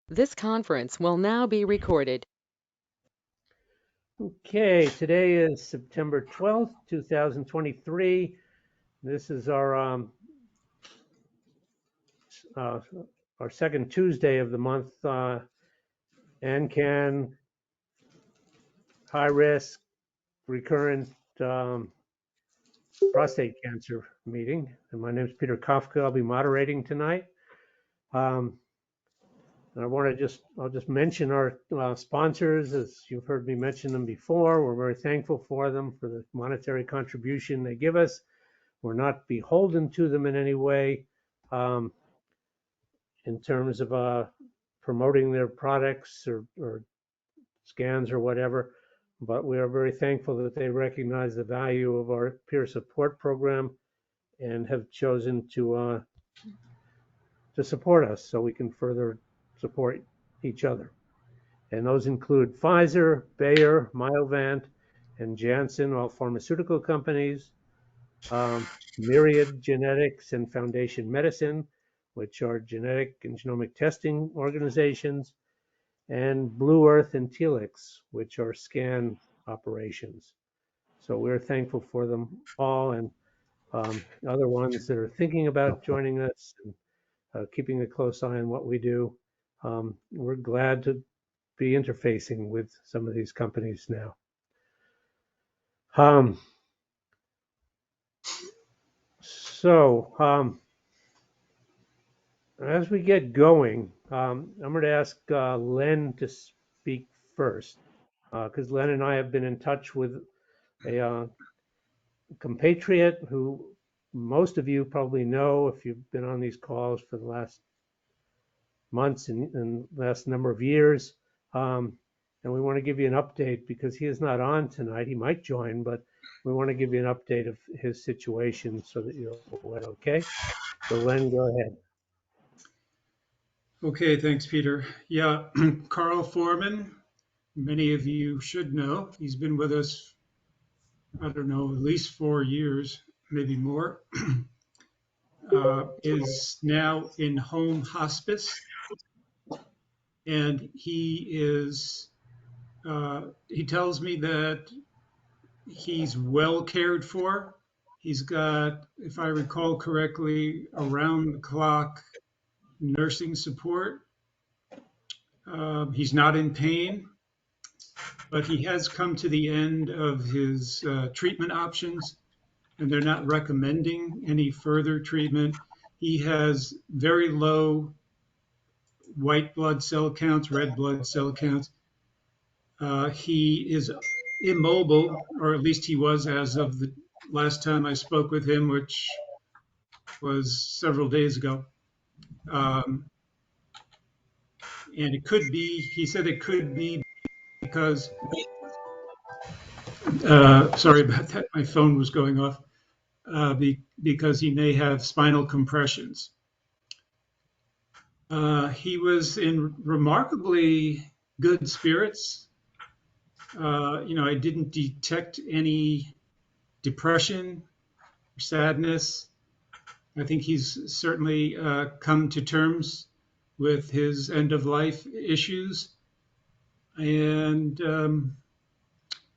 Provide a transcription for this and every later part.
This conference will now be recorded. Okay, today is September 12th, 2023. This is our second Tuesday of the month, AnCan, high risk, recurrent prostate cancer meeting. And my name is Peter Kafka. I'll be moderating tonight. I'll just mention our sponsors, as you've heard me mention them before. We're very thankful for them, for the monetary contribution they give us. We're not beholden to them in any way in terms of promoting their products or scans or whatever, but we are very thankful that they recognize the value of our peer support program and have chosen to support us so we can further support each other. And those include Pfizer, Bayer, Myovant, and Janssen, all pharmaceutical companies, Myriad Genetics and Foundation Medicine, which are genetic and genomic testing organizations, and Blue Earth and Telix, which are scan operations. So we're thankful for them all, and other ones that are thinking about joining us and keeping a close eye on what we do. We're glad to be interfacing with some of these companies now. As we get going, I'm going to ask Len to speak first, because Len and I have been in touch with a compatriot who most of you probably know if you've been on these calls for the last months and last number of years. And we want to give you an update because he is not on tonight. He might join, but we want to give you an update of his situation so that you're aware, okay? So Len, go ahead. Okay, thanks, Peter. Yeah, Carl Forman, many of you should know. He's been with us, I don't know, at least 4 years, maybe more. Is now in home hospice, and he tells me that he's well cared for. He's got, if I recall correctly, around the clock nursing support. He's not in pain, but he has come to the end of his treatment options, and they're not recommending any further treatment. He has very low white blood cell counts, red blood cell counts. He is immobile, or at least he was as of the last time I spoke with him, which was several days ago. And it could be, he said it could be because, sorry about that, my phone was going off, because he may have spinal compressions. He was in remarkably good spirits. I didn't detect any depression or sadness. I think he's certainly come to terms with his end of life issues. And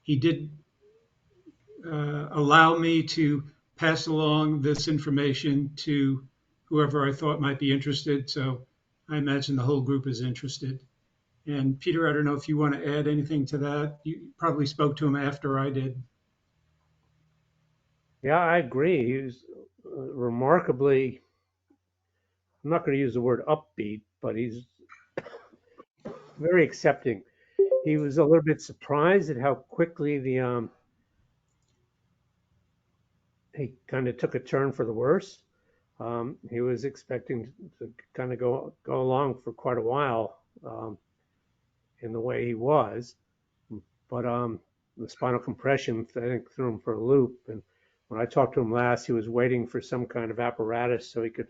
he did allow me to pass along this information to whoever I thought might be interested. So I imagine the whole group is interested. And Peter, I don't know if you want to add anything to that. You probably spoke to him after I did. Yeah, I agree. He was remarkably, I'm not going to use the word upbeat, but he's very accepting. He was a little bit surprised at how quickly he kind of took a turn for the worse. He was expecting to kind of go along for quite a while in the way he was, but the spinal compression, I think, threw him for a loop. And when I talked to him last, he was waiting for some kind of apparatus so he could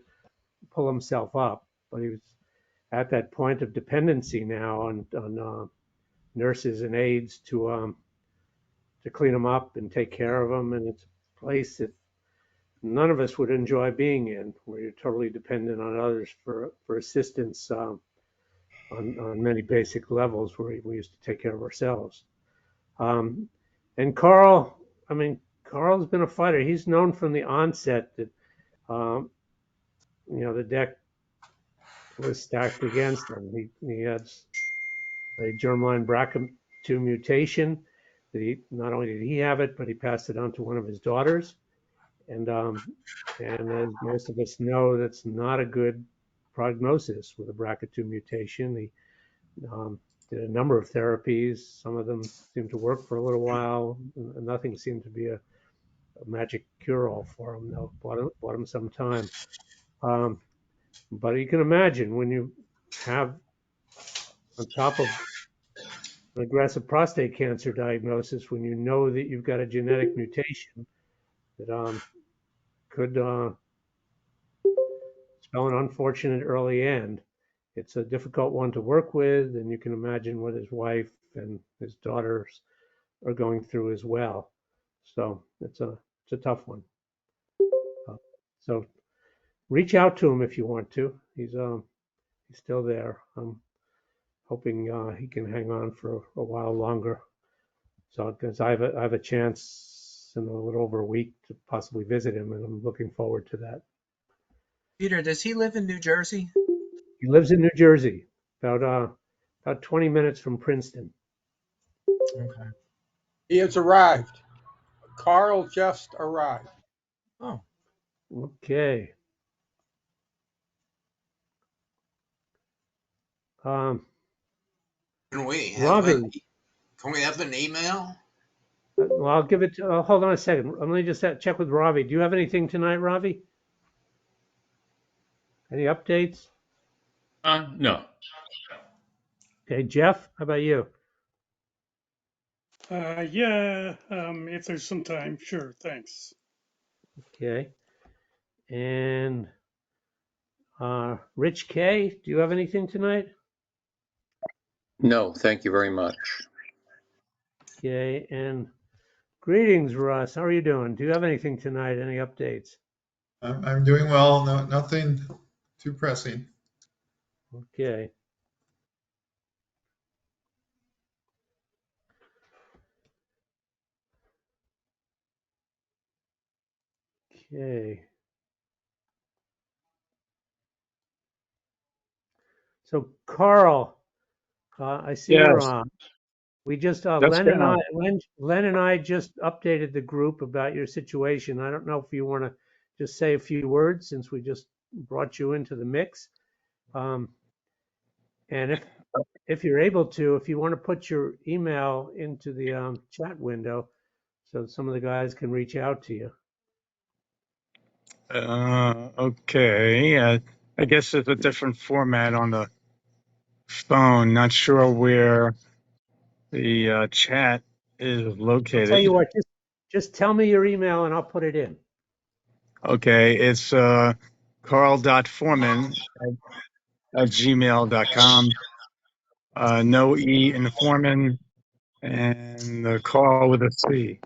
pull himself up, but he was at that point of dependency now on nurses and aides to clean him up and take care of him. And it's a place that none of us would enjoy being in, where you're totally dependent on others for assistance. on many basic levels where we used to take care of ourselves. And Carl, I mean, Carl's been a fighter. He's known from the onset that, the deck was stacked against him. He had a germline BRCA2 mutation. That not only did he have it, but he passed it on to one of his daughters. And as most of us know, that's not a good prognosis with a BRCA2 mutation. He did a number of therapies. Some of them seemed to work for a little while. Nothing seemed to be a magic cure-all for him. Though bought him some time. But you can imagine when you have, on top of an aggressive prostate cancer diagnosis, when you know that you've got a genetic mutation that could spell an unfortunate early end. It's a difficult one to work with, and you can imagine what his wife and his daughters are going through as well. So it's a tough one. So reach out to him if you want to. He's still there. I'm hoping he can hang on for a while longer. So because I have a chance in a little over a week to possibly visit him, and I'm looking forward to that. Peter, does he live in New Jersey? He lives in New Jersey, about 20 minutes from Princeton. Okay. He has arrived. Carl just arrived. Oh. Okay. Can we have an email? Well, I'll give it. Hold on a second. Let me just check with Ravi. Do you have anything tonight, Ravi? Any updates? No. Okay, Jeff, how about you? Yeah, if there's some time, sure, thanks. Okay. And Rich K, do you have anything tonight? No, thank you very much. Okay, and greetings, Russ. How are you doing? Do you have anything tonight? Any updates? I'm doing well. No, nothing too pressing. Okay. Okay. So Carl, I see you're Yes, on. We just that's Len good. and I just updated the group about your situation. I don't know if you want to just say a few words since we just brought you into the mix. And if you're able to, if you want to put your email into the chat window, so some of the guys can reach out to you. Okay. I guess it's a different format on the phone. Not sure where the chat is I'll tell located. you what, just tell me your email and I'll put it in. Okay, it's carl.forman at gmail.com. No E in Forman, and the Carl with a C.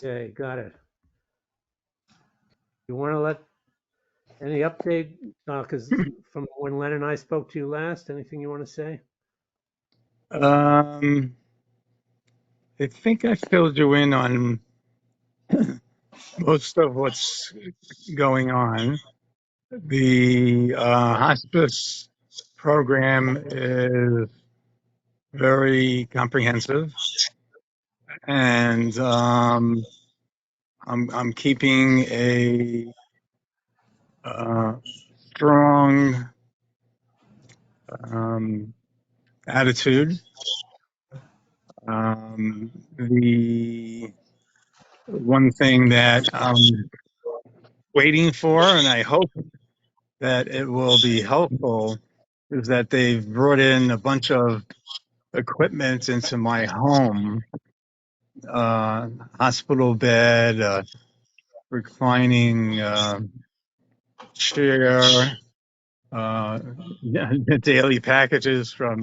Okay, got it. You want to let any update? Because from when Len and I spoke to you last, anything you want to say? I think I filled you in on most of what's going on. The hospice program is very comprehensive, and I'm keeping a strong attitude. The one thing that I'm waiting for, and I hope that it will be helpful, is that they've brought in a bunch of equipment into my home, hospital bed, reclining chair, daily packages from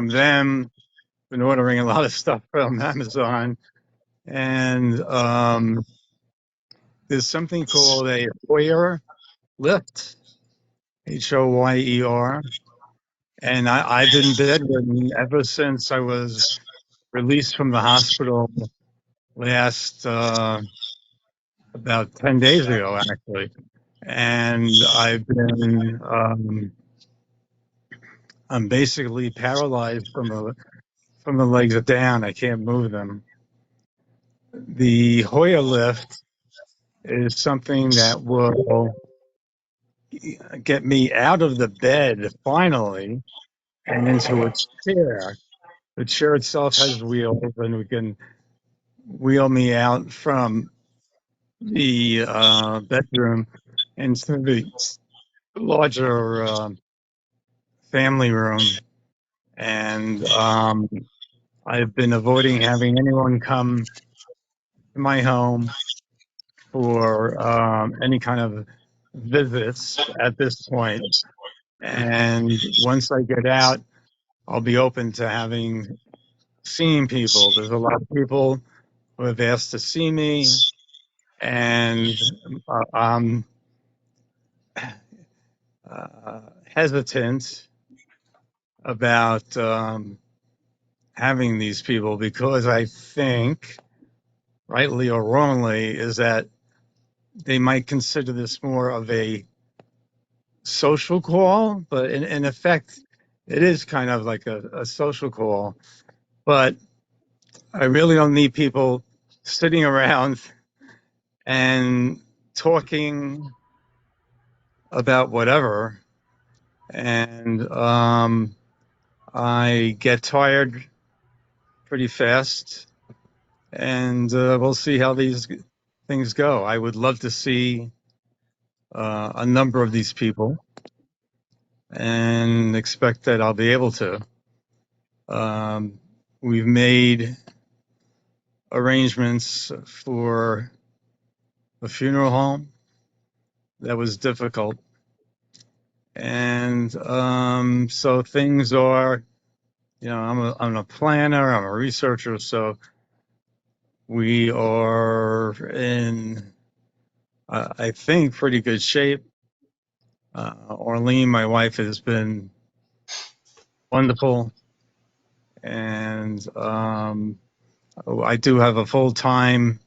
them. Been ordering a lot of stuff from Amazon, and there's something called a Hoyer lift, Hoyer. And I've been bedridden ever since I was released from the hospital last about 10 days ago, actually. And I'm basically paralyzed from the legs down. I can't move them. The Hoyer lift is something that will get me out of the bed finally and into a chair. The chair itself has wheels, and we can wheel me out from the bedroom into the larger family room. And I've been avoiding having anyone come to my home for any kind of visits at this point. And once I get out, I'll be open to seeing people. There's a lot of people who have asked to see me, and I'm hesitant about having these people because I think, rightly or wrongly, is that they might consider this more of a social call, but in effect, it is kind of like a social call. But I really don't need people sitting around and talking about whatever. And I get tired pretty fast, and we'll see how these things go. I would love to see a number of these people and expect that I'll be able to. We've made arrangements for a funeral home. That was difficult. And so things are, I'm a planner, I'm a researcher, so we are in, I think, pretty good shape. Orlean, my wife, has been wonderful. And I do have a full-time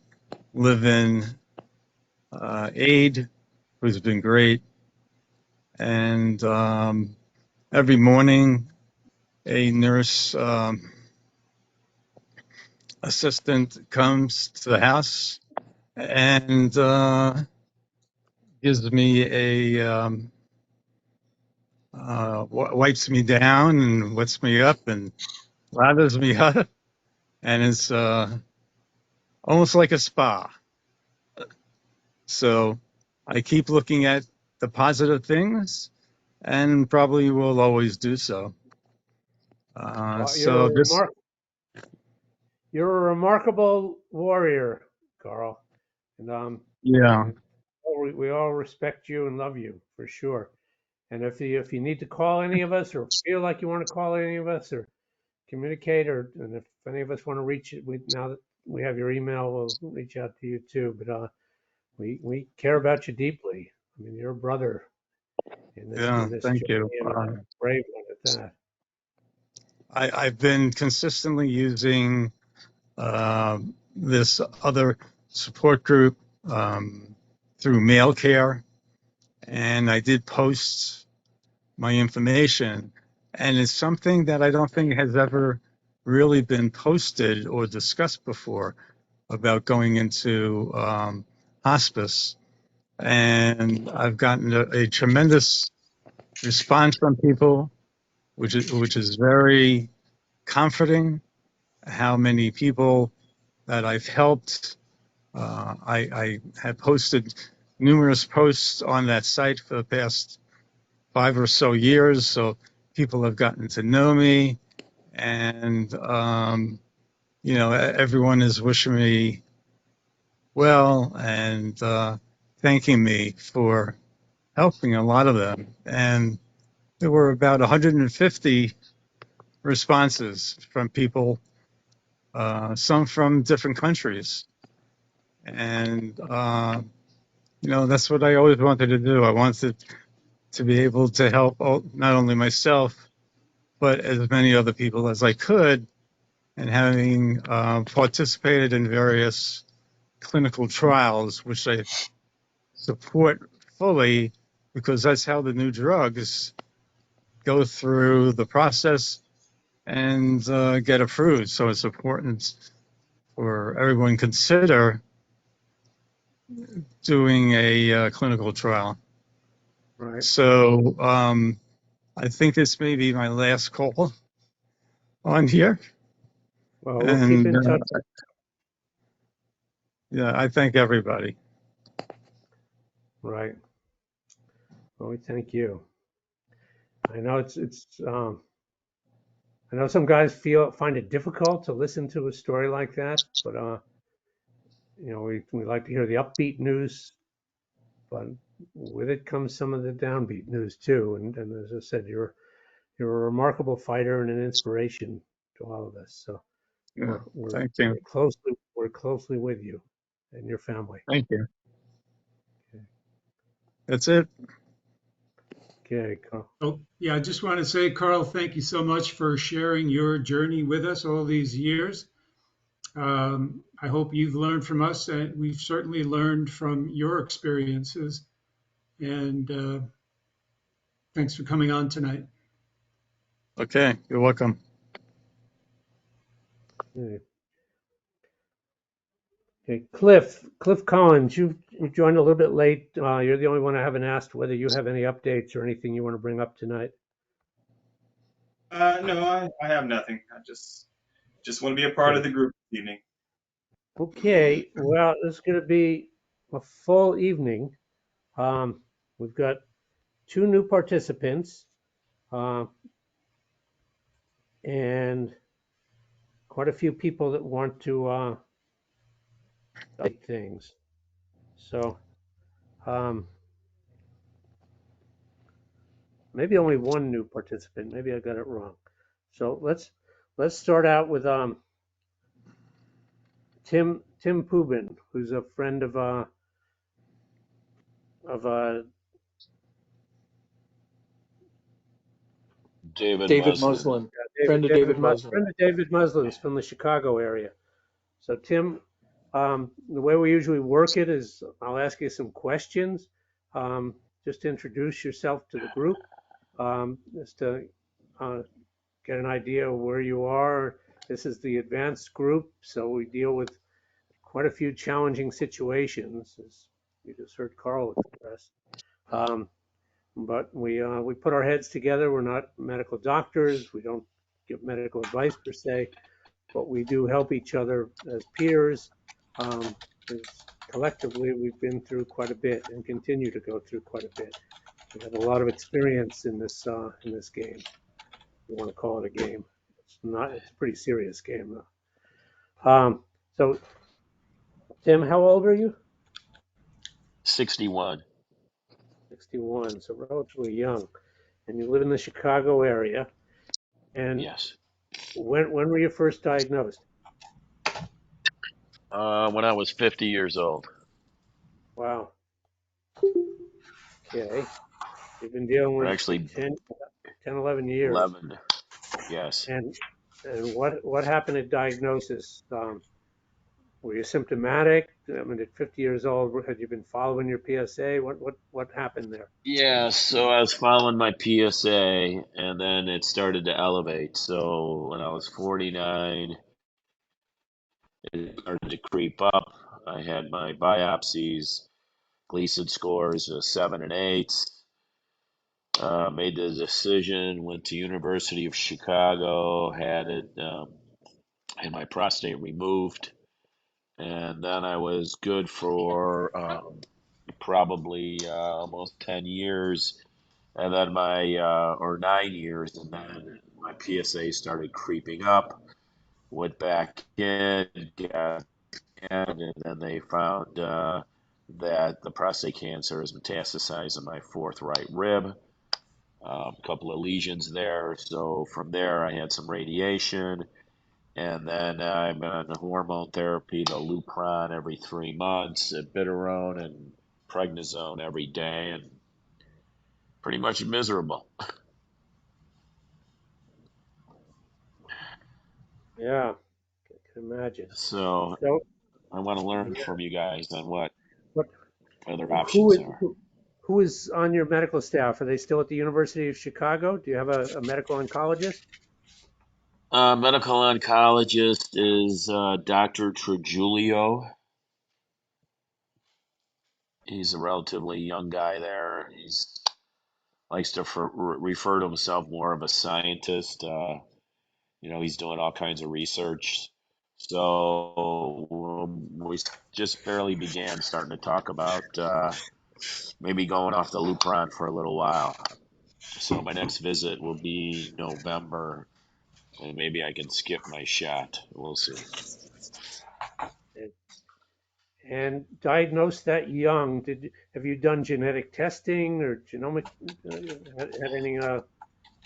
live-in aide who's been great. And every morning, a nurse assistant comes to the house and gives me wipes me down and wets me up and lathers me up. And it's almost like a spa. So I keep looking at the positive things and probably will always do so. So this, you're a remarkable warrior, Carl. And yeah, we all respect you and love you for sure. And if you need to call any of us or feel like you want to call any of us or communicate, and if any of us want to reach it, now that we have your email, we'll reach out to you too. But we care about you deeply. I mean, you're a brother in this thank journey, you. and a brave one at that. I've been consistently using this other support group through mail care, and I did post my information, and it's something that I don't think has ever really been posted or discussed before about going into hospice. And I've gotten a tremendous response from people, which is very comforting. How many people that I've helped. I have posted numerous posts on that site for the past 5 or so years, so people have gotten to know me, and everyone is wishing me well and thanking me for helping a lot of them. And there were about 150 responses from people, some from different countries. And That's what I always wanted to do. I wanted to be able to help not only myself, but as many other people as I could. And having participated in various clinical trials, which I support fully, because that's how the new drugs go through the process and get approved. So it's important for everyone to consider doing a clinical trial. Right. So I think this may be my last call on here. Well, we'll keep And in touch. yeah, I thank everybody. Right. Well, we thank you. I know I know some guys find it difficult to listen to a story like that, but we like to hear the upbeat news, but with it comes some of the downbeat news too. And as I said, you're a remarkable fighter and an inspiration to all of us. So Yeah, we're thank you. closely with you and your family. Thank you. Okay. That's it. Okay, Carl. Oh, yeah, I just want to say, Carl, thank you so much for sharing your journey with us all these years. I hope you've learned from us, and we've certainly learned from your experiences. And thanks for coming on tonight. Okay, you're welcome. Okay, Cliff Collins, you joined a little bit late. You're the only one I haven't asked whether you have any updates or anything you want to bring up tonight. No, I have nothing. I just want to be a part of the group this evening. Okay, well, this is going to be a full evening. We've got 2 new participants and quite a few people that want to update things. So maybe only 1 new participant. Maybe I got it wrong. So let's start out with Tim Pubin, who's a friend of David Muslin. Friend of David Muslin. Friend of David Muslin's from the Chicago area. So Tim, the way we usually work it is I'll ask you some questions, just to introduce yourself to the group, just to get an idea of where you are. This is the advanced group, so we deal with quite a few challenging situations, as you just heard Carl express. But we put our heads together. We're not medical doctors. We don't give medical advice per se, but we do help each other as peers. Collectively, we've been through quite a bit and continue to go through quite a bit. We have a lot of experience in this game. If you want to call it a game. It's not. It's a pretty serious game, though. So, Tim, how old are you? 61. 61, so relatively young. And you live in the Chicago area. And yes. When were you first diagnosed? When I was 50 years old. Wow. Okay. You've been dealing with actually 10, 11 years. 11. Yes. And what happened at diagnosis? Were you symptomatic? I mean, at 50 years old, had you been following your PSA? What happened there? Yeah, so I was following my PSA, and then it started to elevate. So when I was 49, it started to creep up. I had my biopsies, Gleason scores 7 and 8. Made the decision, went to University of Chicago, had my prostate removed, and then I was good for probably almost 10 years, and then or 9 years, and then my PSA started creeping up. Went back in, got in, and then they found that the prostate cancer is metastasized in my 4th right rib. A couple of lesions there. So from there, I had some radiation, and then I'm on the hormone therapy, the Lupron every 3 months, Bitarone, and prednisone every day and pretty much miserable. Yeah, I can imagine. So So, I want to learn yeah, from you guys on what what, other who options is are. who is on your medical staff? Are they still at the University of Chicago? Do you have a medical oncologist? Medical oncologist is Dr. Trujillo. He's a relatively young guy there. He's likes to refer to himself more of a scientist. He's doing all kinds of research. So we just barely began starting to talk about maybe going off the Lupron for a little while. So my next visit will be November, and maybe I can skip my shot. We'll see. And diagnosed that young, have you done genetic testing or genomic had any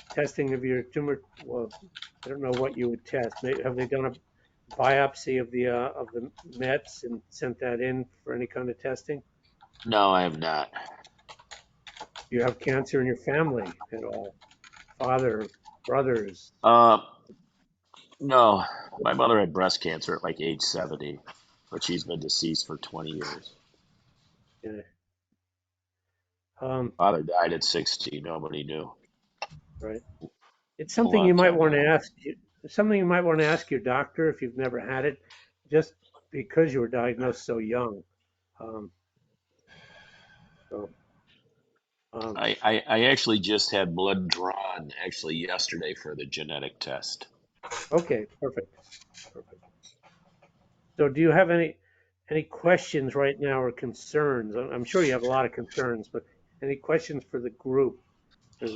testing of your tumor? Well, I don't know what you would test. Have they done a biopsy of the Mets and sent that in for any kind of testing? No, I have not. Do you have cancer in your family at all? Father, brothers? Uh, no, my mother had breast cancer at like age 70, but she's been deceased for 20 years. Yeah. Um, Father died at 60. Nobody knew. right. It's A something you long might time want to ago. ask. Something you might want to ask your doctor if you've never had it, just because you were diagnosed so young. Um, so, I actually just had blood drawn actually yesterday for the genetic test. okay, perfect, perfect. So, do you have any questions right now or concerns? I'm sure you have a lot of concerns, but any questions for the group? There's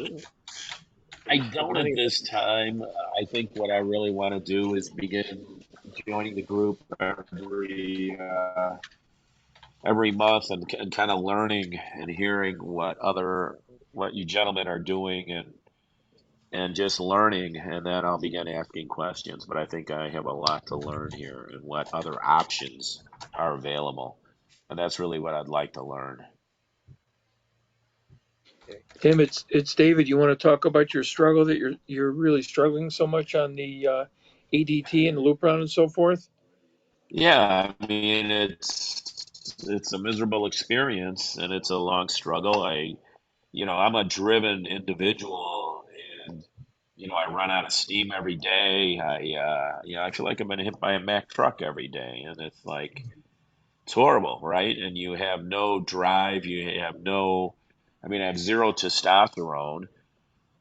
I as don't many at of us. this time. I think what I really want to do is begin joining the group every month and kind of learning and hearing what you gentlemen are doing and just learning, and then I'll begin asking questions. But I think I have a lot to learn here and what other options are available, and that's really what I'd like to learn. Okay. Tim, it's David. You want to talk about your struggle that you're really struggling so much on the ADT and Lupron and so forth? Yeah, I mean it's a miserable experience and it's a long struggle. I'm a driven individual, and I run out of steam every day. I feel like I'm gonna hit by a Mack truck every day, and it's like it's horrible, right? And you have no drive. You have no, I mean, I have zero testosterone,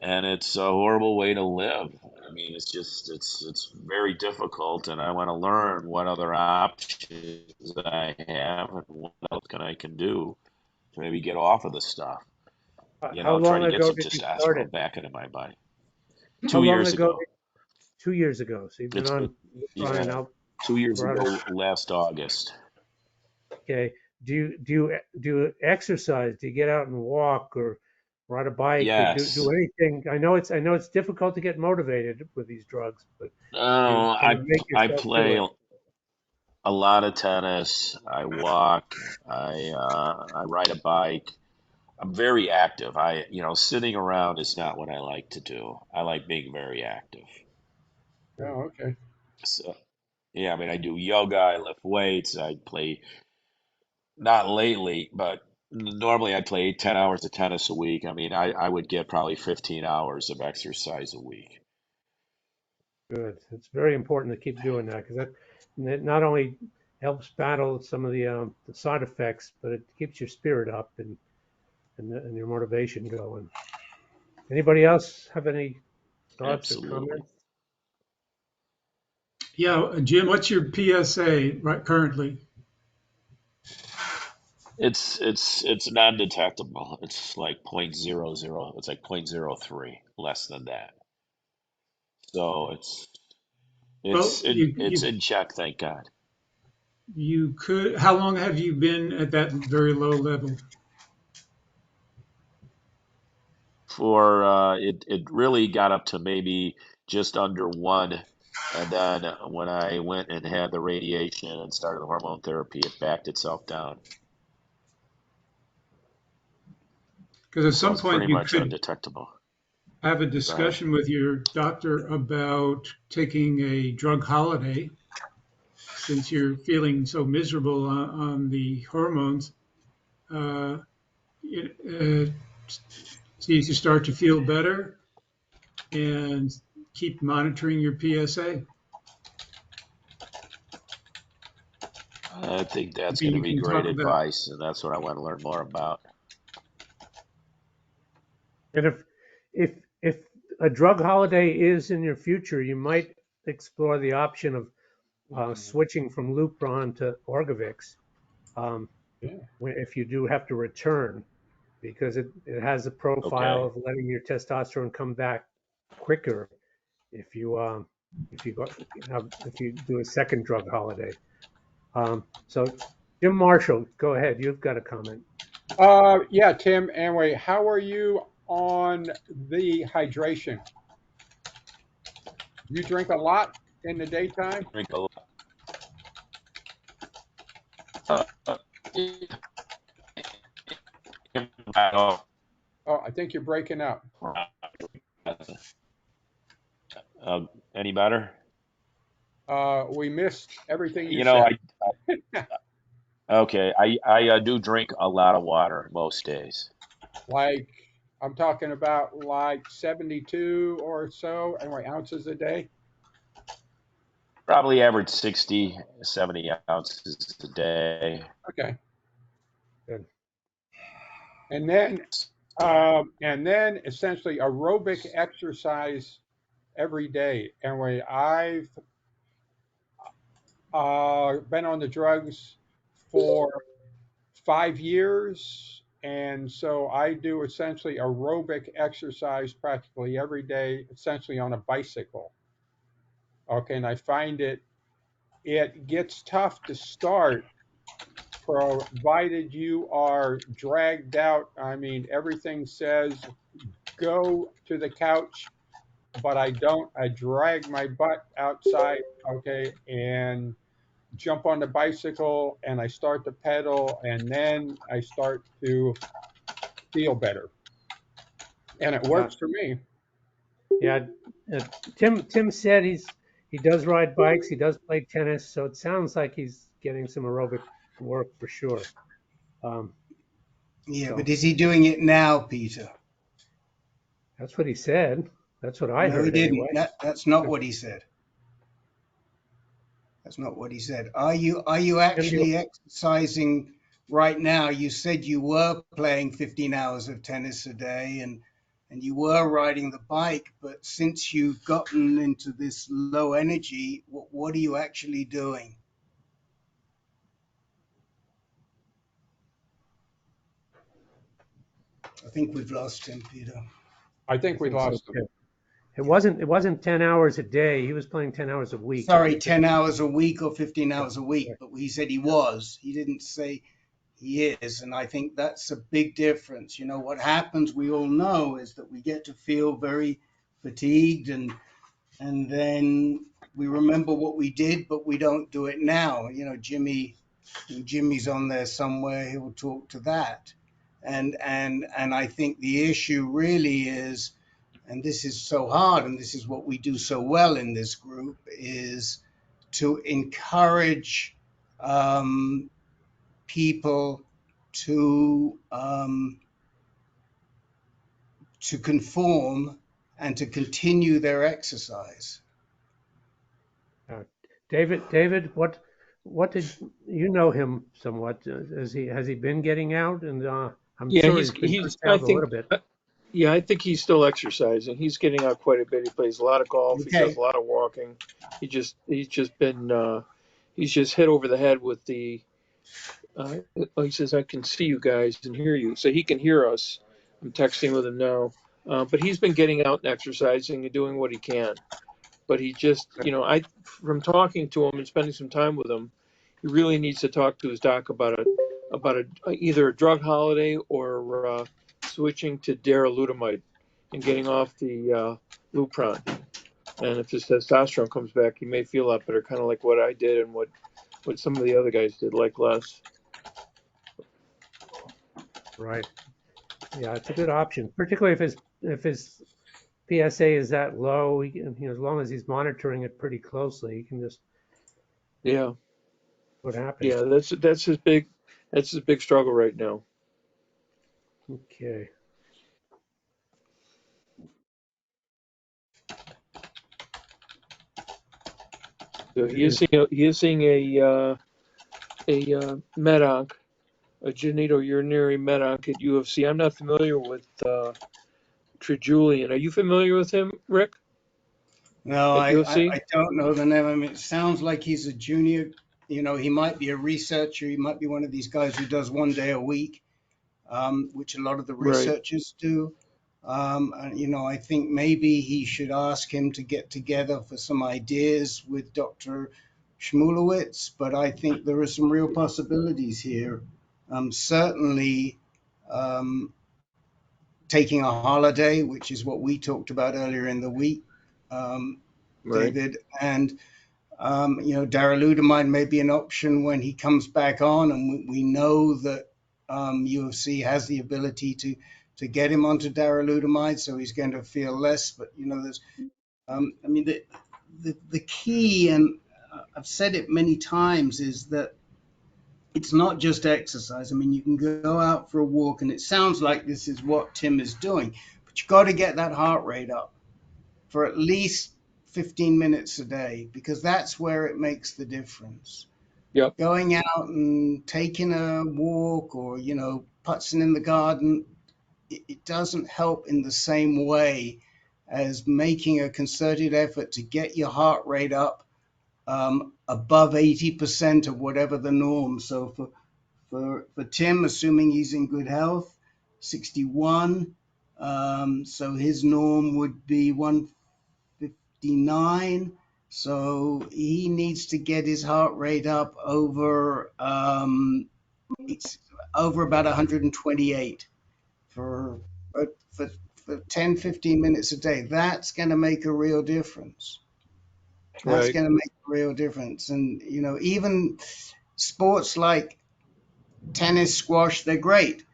and it's a horrible way to live. I mean, it's very difficult, and I want to learn what other options I have and what else I can do to maybe get off of this stuff. How Try long to get ago some did you start testosterone it? back into my body. How Two long years ago? ago. 2 years ago. So you've been It's been, on Lupron yeah, now 2 years for ago last August. okay. Do you exercise? Do you get out and walk or ride a bike or do Yes. anything? I know it's difficult to get motivated with these drugs, but do you Oh, kind of make I yourself do play it? a lot of tennis. I walk. I ride a bike. I'm very active. Sitting around is not what I like to do. I like being very active. Oh, okay. So, yeah, I mean, I do yoga, I lift weights, I play, not lately, but normally I play 10 hours of tennis a week. I mean, I would get probably 15 hours of exercise a week. Good. It's very important to keep doing that because that not only helps battle some of the side effects, but it keeps your spirit up and your motivation going. Anybody else have any thoughts or Absolutely. comments? Yeah, Jim, what's your PSA right currently? It's non-detectable. It's like 0.00. It's like 0.03, less than that. So Well, it's in check, thank God. you could. How long have you been at that very low level? For it really got up to maybe just under 1, and then when I went and had the radiation and started the hormone therapy, it backed itself down. Because at So some it's point pretty you much could undetectable. have a discussion with your doctor about taking a drug holiday since you're feeling so miserable on the hormones. Uh, See if you start to feel better and keep monitoring your PSA. I think that's Maybe going to you be can great talk about. advice, and that's what I want to learn more about. And if a drug holiday is in your future, you might explore the option of switching from Lupron to Orgovix if you do have to return, because it has a profile Okay. of letting your testosterone come back quicker if you if you do a second drug holiday. So Jim Marshall, go ahead. You've got a comment. Yeah, Tim. Anyway, how are you on the hydration? You drink a lot in the daytime? Drink a lot. Oh, I think you're breaking up. Any better? We missed everything you You know, said. I do drink a lot of water most days. Like, I'm talking about like 72 or so, anyway, ounces a day. Probably average 60, 70 ounces a day. Okay. Good. And then essentially aerobic exercise every day. Anyway, I've been on the drugs for 5 years, and so I do essentially aerobic exercise practically every day, essentially on a bicycle. Okay, and I find it gets tough to start, provided you are dragged out. I mean, everything says go to the couch, but I don't. I drag my butt outside, okay, and jump on the bicycle and I start to pedal, and then I start to feel better. And it Yeah, works for me. yeah. Tim said he does ride bikes. He does play tennis. So it sounds like he's getting some aerobic work for sure. Um, Yeah, so but is he doing it now, Peter? that's what he said. That's what I No, he heard didn't. anyway. That's not what he said. That's not what he said. Are you Tim, do you, actually exercising right now? You said you were playing 15 hours of tennis a day and you were riding the bike, but since you've gotten into this low energy, what are you actually doing? I think we've lost him, Peter. I I think we think so lost them. too. It wasn't 10 hours a day. He was playing 10 hours a week. I Sorry, think 10 hours a week or 15 yeah, hours a week, yeah, but he said he was. He didn't say he is. And I think that's a big difference. You know, what happens, we all know, is that we get to feel very fatigued and then we remember what we did, but we don't do it now. You know, Jimmy's on there somewhere. He will talk to that. And I think the issue really is, and this is so hard, and this is what we do so well in this group, is to encourage people to conform and to continue their exercise. David, what did you know him somewhat? Has he been getting out? And I'm Yeah, sure he's been pushed I out a little think, bit. yeah, I think he's still exercising. He's getting out quite a bit. He plays a lot of golf. He does Okay. a lot of walking. He's just been, he's just hit over the head with the, he says, I can see you guys and hear you. So he can hear us. I'm texting with him now. But he's been getting out and exercising and doing what he can. But he just, from talking to him and spending some time with him, he really needs to talk to his doc about either a drug holiday or switching to darolutamide and getting off the Lupron. And if his testosterone comes back, he may feel a lot better, kind of like what I did and what some of the other guys did, like Les. Right. Yeah, it's a good option, particularly if his PSA is that low. He can, as long as he's monitoring it pretty closely, he can just Yeah, what happens. yeah, that's his big struggle right now. Okay. So he is seeing a medonc, a genitourinary medonc at UFC. I'm not familiar with Trejulian. Are you familiar with him, Rick? No, At UFC? I don't know the name. I mean, it sounds like he's a junior. You know, he might be a researcher. He might be one of these guys who does 1 day a week, which a lot of the Right. researchers do. And, you know, I think maybe he should ask him to get together for some ideas with Dr. Shmulewitz, but I think there are some real possibilities here. Certainly, um, taking a holiday, which is what we talked about earlier in the week, Right. David, and you know, darolutamide may be an option when he comes back on, and we know that UFC has the ability to get him onto darolutamide, so he's going to feel less. But you know, there's, I mean, the key, and I've said it many times, is that it's not just exercise. I mean, you can go out for a walk, and it sounds like this is what Tim is doing, but you've got to get that heart rate up for at least 15 minutes a day, because that's where it makes the difference. Yep. Going out and taking a walk or, you know, putzing in the garden, it doesn't help in the same way as making a concerted effort to get your heart rate up above 80% of whatever the norm. So for Tim, assuming he's in good health, 61. So his norm would be 159. So he needs to get his heart rate up over it's over about 128 for for 10, 15 minutes a day. That's going to make a real difference. That's Right. going to make a real difference. And you know, even sports like tennis, squash, they're great,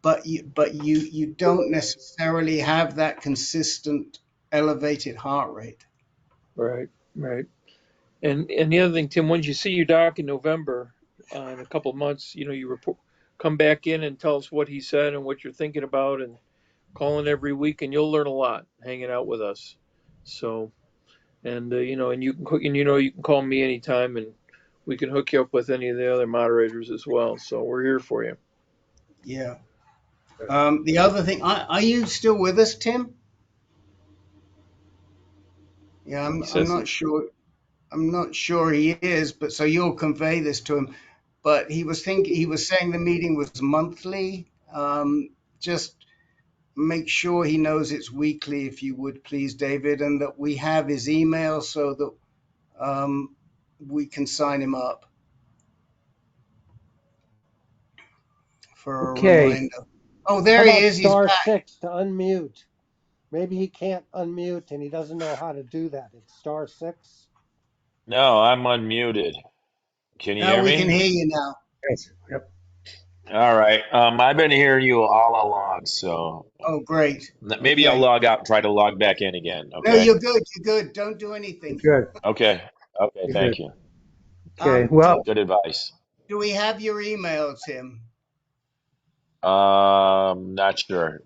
but you don't necessarily have that consistent elevated heart rate. Right. Right. And the other thing, Tim, once you see your doc in November, in a couple of months, you know, you come back in and tell us what he said and what you're thinking about, and call in every week, and you'll learn a lot hanging out with us. So, and you know, and you can call me anytime, and we can hook you up with any of the other moderators as well. So we're here for you. Yeah. The other thing, are you still with us, Tim? Yeah, He I'm says not sure. I'm not sure he is, but so you'll convey this to him. But he was saying the meeting was monthly. Just make sure he knows it's weekly, if you would please, David, and that we have his email so that we can sign him up for a Okay. reminder. Oh, How there he about is. He's star back. 6 to unmute? Maybe he can't unmute and he doesn't know how to do that. It's star 6. No, I'm unmuted. Can you Now hear we can me? hear you now. Yes. Yep. All right. I've been hearing you all along, so Oh, great. maybe I'll Okay. log out and try to log back in again. No, Okay. you're good. You're good. Don't do anything. Good. Okay. Okay. You're Thank good. you. Okay. So Well, Good advice. do we have your email, Tim? Not sure.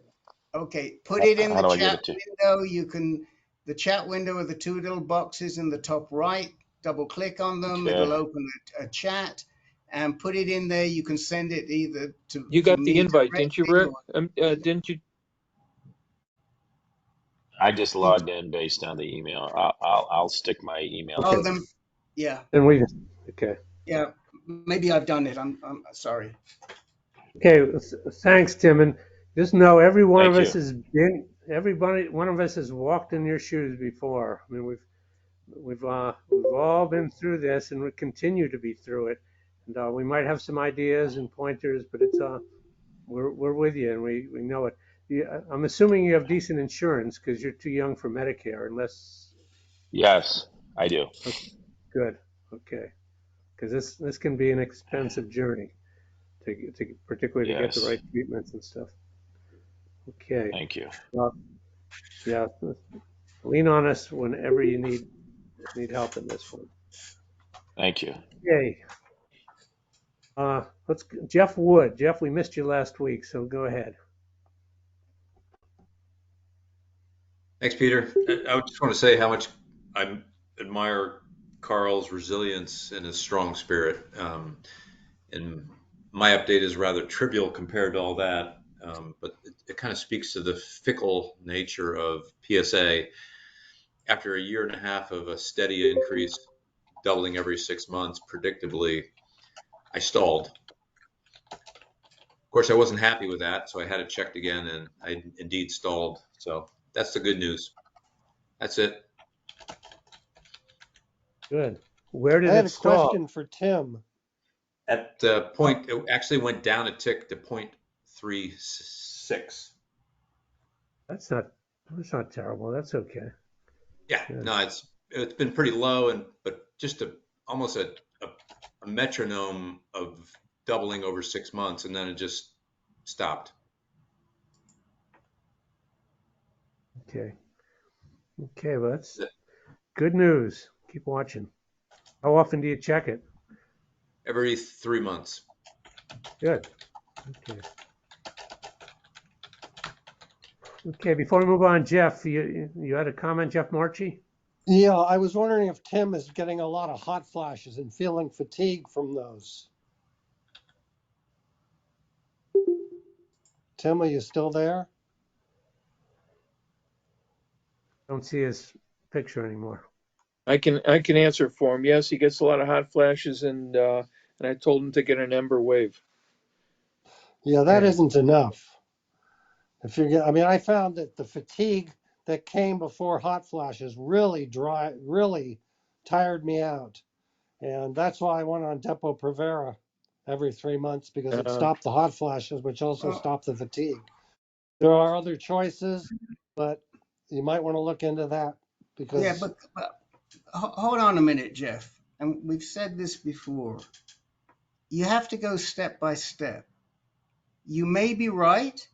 Okay, put it in How the do I give chat it to? window. The chat window are the two little boxes in the top right. Double click on them. It'll Okay. open a chat and put it in there. You can send it either you to got the me invite, didn't you, directly Rick? or Didn't you? I just did logged in based on the email. I'll stick my email okay. oh, in. then yeah, Then we just okay. yeah. Maybe I've done it. I'm sorry. Okay. Thanks, Tim. And just know every one of Thank us you. has been everybody. One of us has walked in your shoes before. I mean, we've all been through this, and we continue to be through it. And we might have some ideas and pointers, but it's we're with you, and we know it. I'm assuming you have decent insurance because you're too young for Medicare, unless. Yes, I do. Okay, good. Okay, because this can be an expensive journey to particularly to get the Yes. right treatments and stuff. Okay. Thank you. Yeah. Lean on us whenever you need help in this one. Thank you. Okay. Jeff Wood. Jeff, we missed you last week, so go ahead. Thanks, Peter. I just want to say how much I admire Carl's resilience and his strong spirit. And my update is rather trivial compared to all that, but it kind of speaks to the fickle nature of PSA. After a year and a half of a steady increase, doubling every 6 months, predictably, I stalled. Of course, I wasn't happy with that, so I had it checked again, and I indeed stalled. So that's the good news. That's it. Good. Where did I had it a stall? question for Tim. At point, it actually went down a tick to 0.36. That's not terrible. That's okay. Yeah, Good. no, it's been pretty low, but just almost a metronome of doubling over 6 months, and then it just stopped. Okay. Okay, well, that's good news. Keep watching. How often do you check it? Every 3 months. Good. Okay. Okay, before we move on, Jeff, you had a comment, Jeff Marchi? Yeah, I was wondering if Tim is getting a lot of hot flashes and feeling fatigue from those. Tim, are you still there? Don't see his picture anymore. I can answer for him. Yes, he gets a lot of hot flashes, and I told him to get an Ember Wave. Yeah, that isn't enough. I found that the fatigue that came before hot flashes really tired me out, and that's why I went on Depo-Provera every 3 months, because it stopped the hot flashes, which also stopped the fatigue. There are other choices, but you might want to look into that because. Yeah, but hold on a minute, Jeff. And we've said this before. You have to go step by step. You may be right,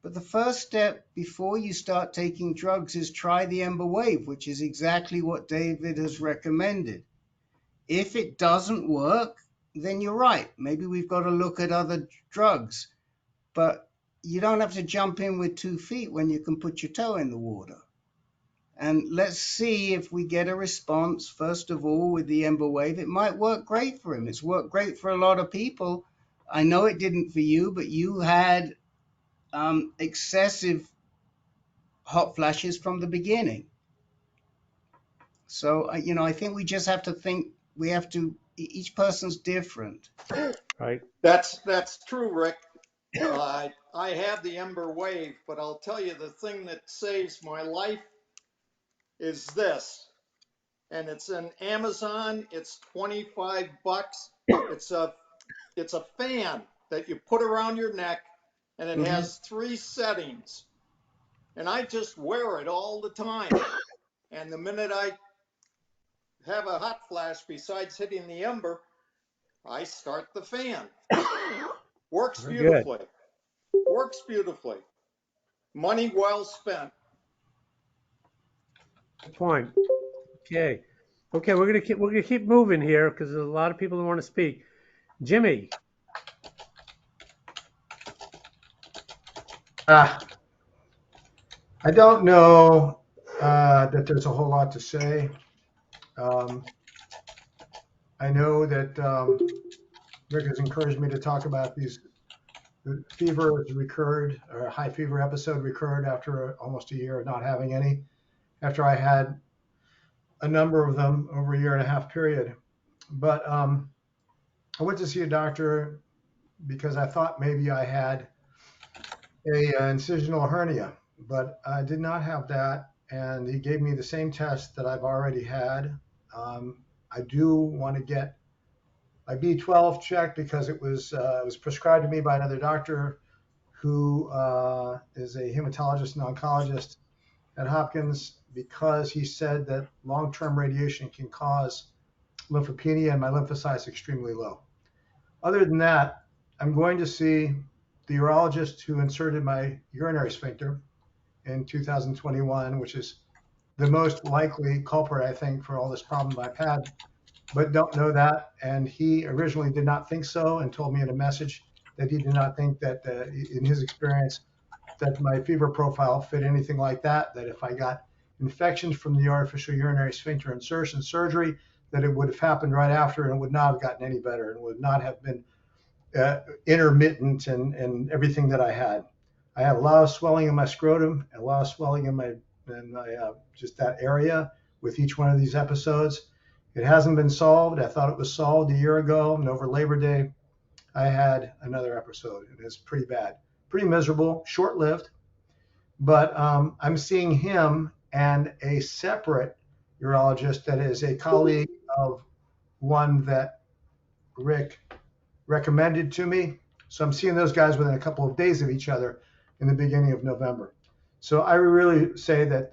but the first step before you start taking drugs is try the Ember Wave, which is exactly what David has recommended. If it doesn't work, then you're right. Maybe we've got to look at other drugs. But you don't have to jump in with 2 feet when you can put your toe in the water. And let's see if we get a response, first of all, with the Ember Wave. It might work great for him. It's worked great for a lot of people. I know it didn't for you, but you had excessive hot flashes from the beginning. So, I think we just have to think, each person's different. Right. That's true, Rick. I have the Ember Wave, but I'll tell you the thing that saves my life is this. And it's an Amazon. It's $25. It's a fan that you put around your neck, and it has 3 settings. And I just wear it all the time. And the minute I have a hot flash, besides hitting the Ember, I start the fan. Works beautifully. Works beautifully. Money well spent. Good point. Okay. Okay, we're gonna keep moving here because there's a lot of people who want to speak. Jimmy. I don't know that there's a whole lot to say. I know that Rick has encouraged me to talk about these. The fever has recurred, or a high fever episode recurred after almost a year of not having any, after I had a number of them over a year and a half period. But I went to see a doctor because I thought maybe I had a incisional hernia, but I did not have that. And he gave me the same test that I've already had. I do want to get my B12 checked because it was prescribed to me by another doctor who is a hematologist and oncologist at Hopkins, because he said that long-term radiation can cause lymphopenia and my lymphocytes extremely low. Other than that, I'm going to see the urologist who inserted my urinary sphincter in 2021, which is the most likely culprit, I think, for all this problem I've had, but don't know that. And he originally did not think so and told me in a message that he did not think that, in his experience, that my fever profile fit anything like that, that if I got infections from the artificial urinary sphincter insertion surgery, that it would have happened right after and it would not have gotten any better and would not have been intermittent and everything that I had. I had a lot of swelling in my scrotum, a lot of swelling in my just that area with each one of these episodes. It hasn't been solved. I thought it was solved a year ago, and over Labor Day, I had another episode. It is pretty bad, pretty miserable, short-lived. But I'm seeing him and a separate urologist that is a colleague of one that Rick recommended to me. So I'm seeing those guys within a couple of days of each other in the beginning of November. So I really say that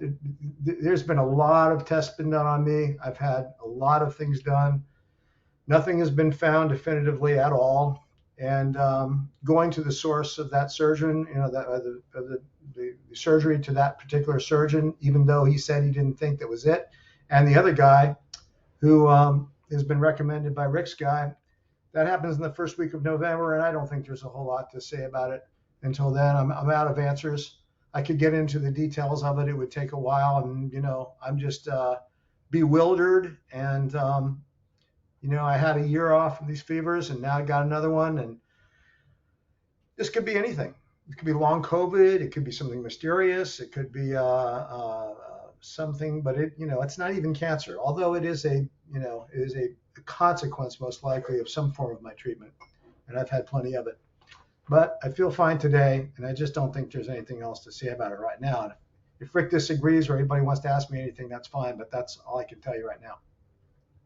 there's been a lot of tests been done on me. I've had a lot of things done. Nothing has been found definitively at all. And going to the source of that surgeon, the surgery to that particular surgeon, even though he said he didn't think that was it. And the other guy who has been recommended by Rick's guy, that happens in the first week of November, and I don't think there's a whole lot to say about it until then. I'm out of answers. I could get into the details of it. It would take a while, and I'm just bewildered. And I had a year off from these fevers, and now I got another one. And this could be anything. It could be long COVID. It could be something mysterious. It could be something, but it's not even cancer. Although it is a consequence, most likely, of some form of my treatment, and I've had plenty of it. But I feel fine today, and I just don't think there's anything else to say about it right now. And if Rick disagrees or anybody wants to ask me anything, that's fine, but that's all I can tell you right now.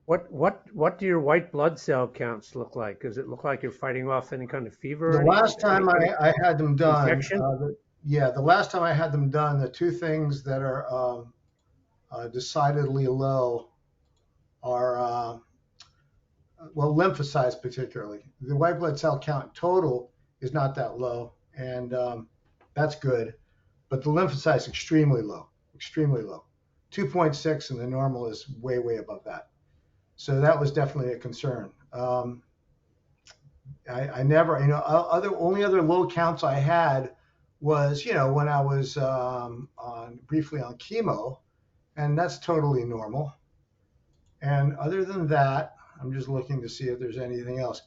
What do your white blood cell counts look like? Does it look like you're fighting off any kind of fever? The last time I had them done, the last time I had them done, the two things that are decidedly low are, lymphocytes particularly. The white blood cell count total is not that low, and that's good. But the lymphocytes extremely low, 2.6, and the normal is way, way above that. So that was definitely a concern. I never, only other low counts I had was, when I was briefly on chemo, and that's totally normal. And other than that, I'm just looking to see if there's anything else.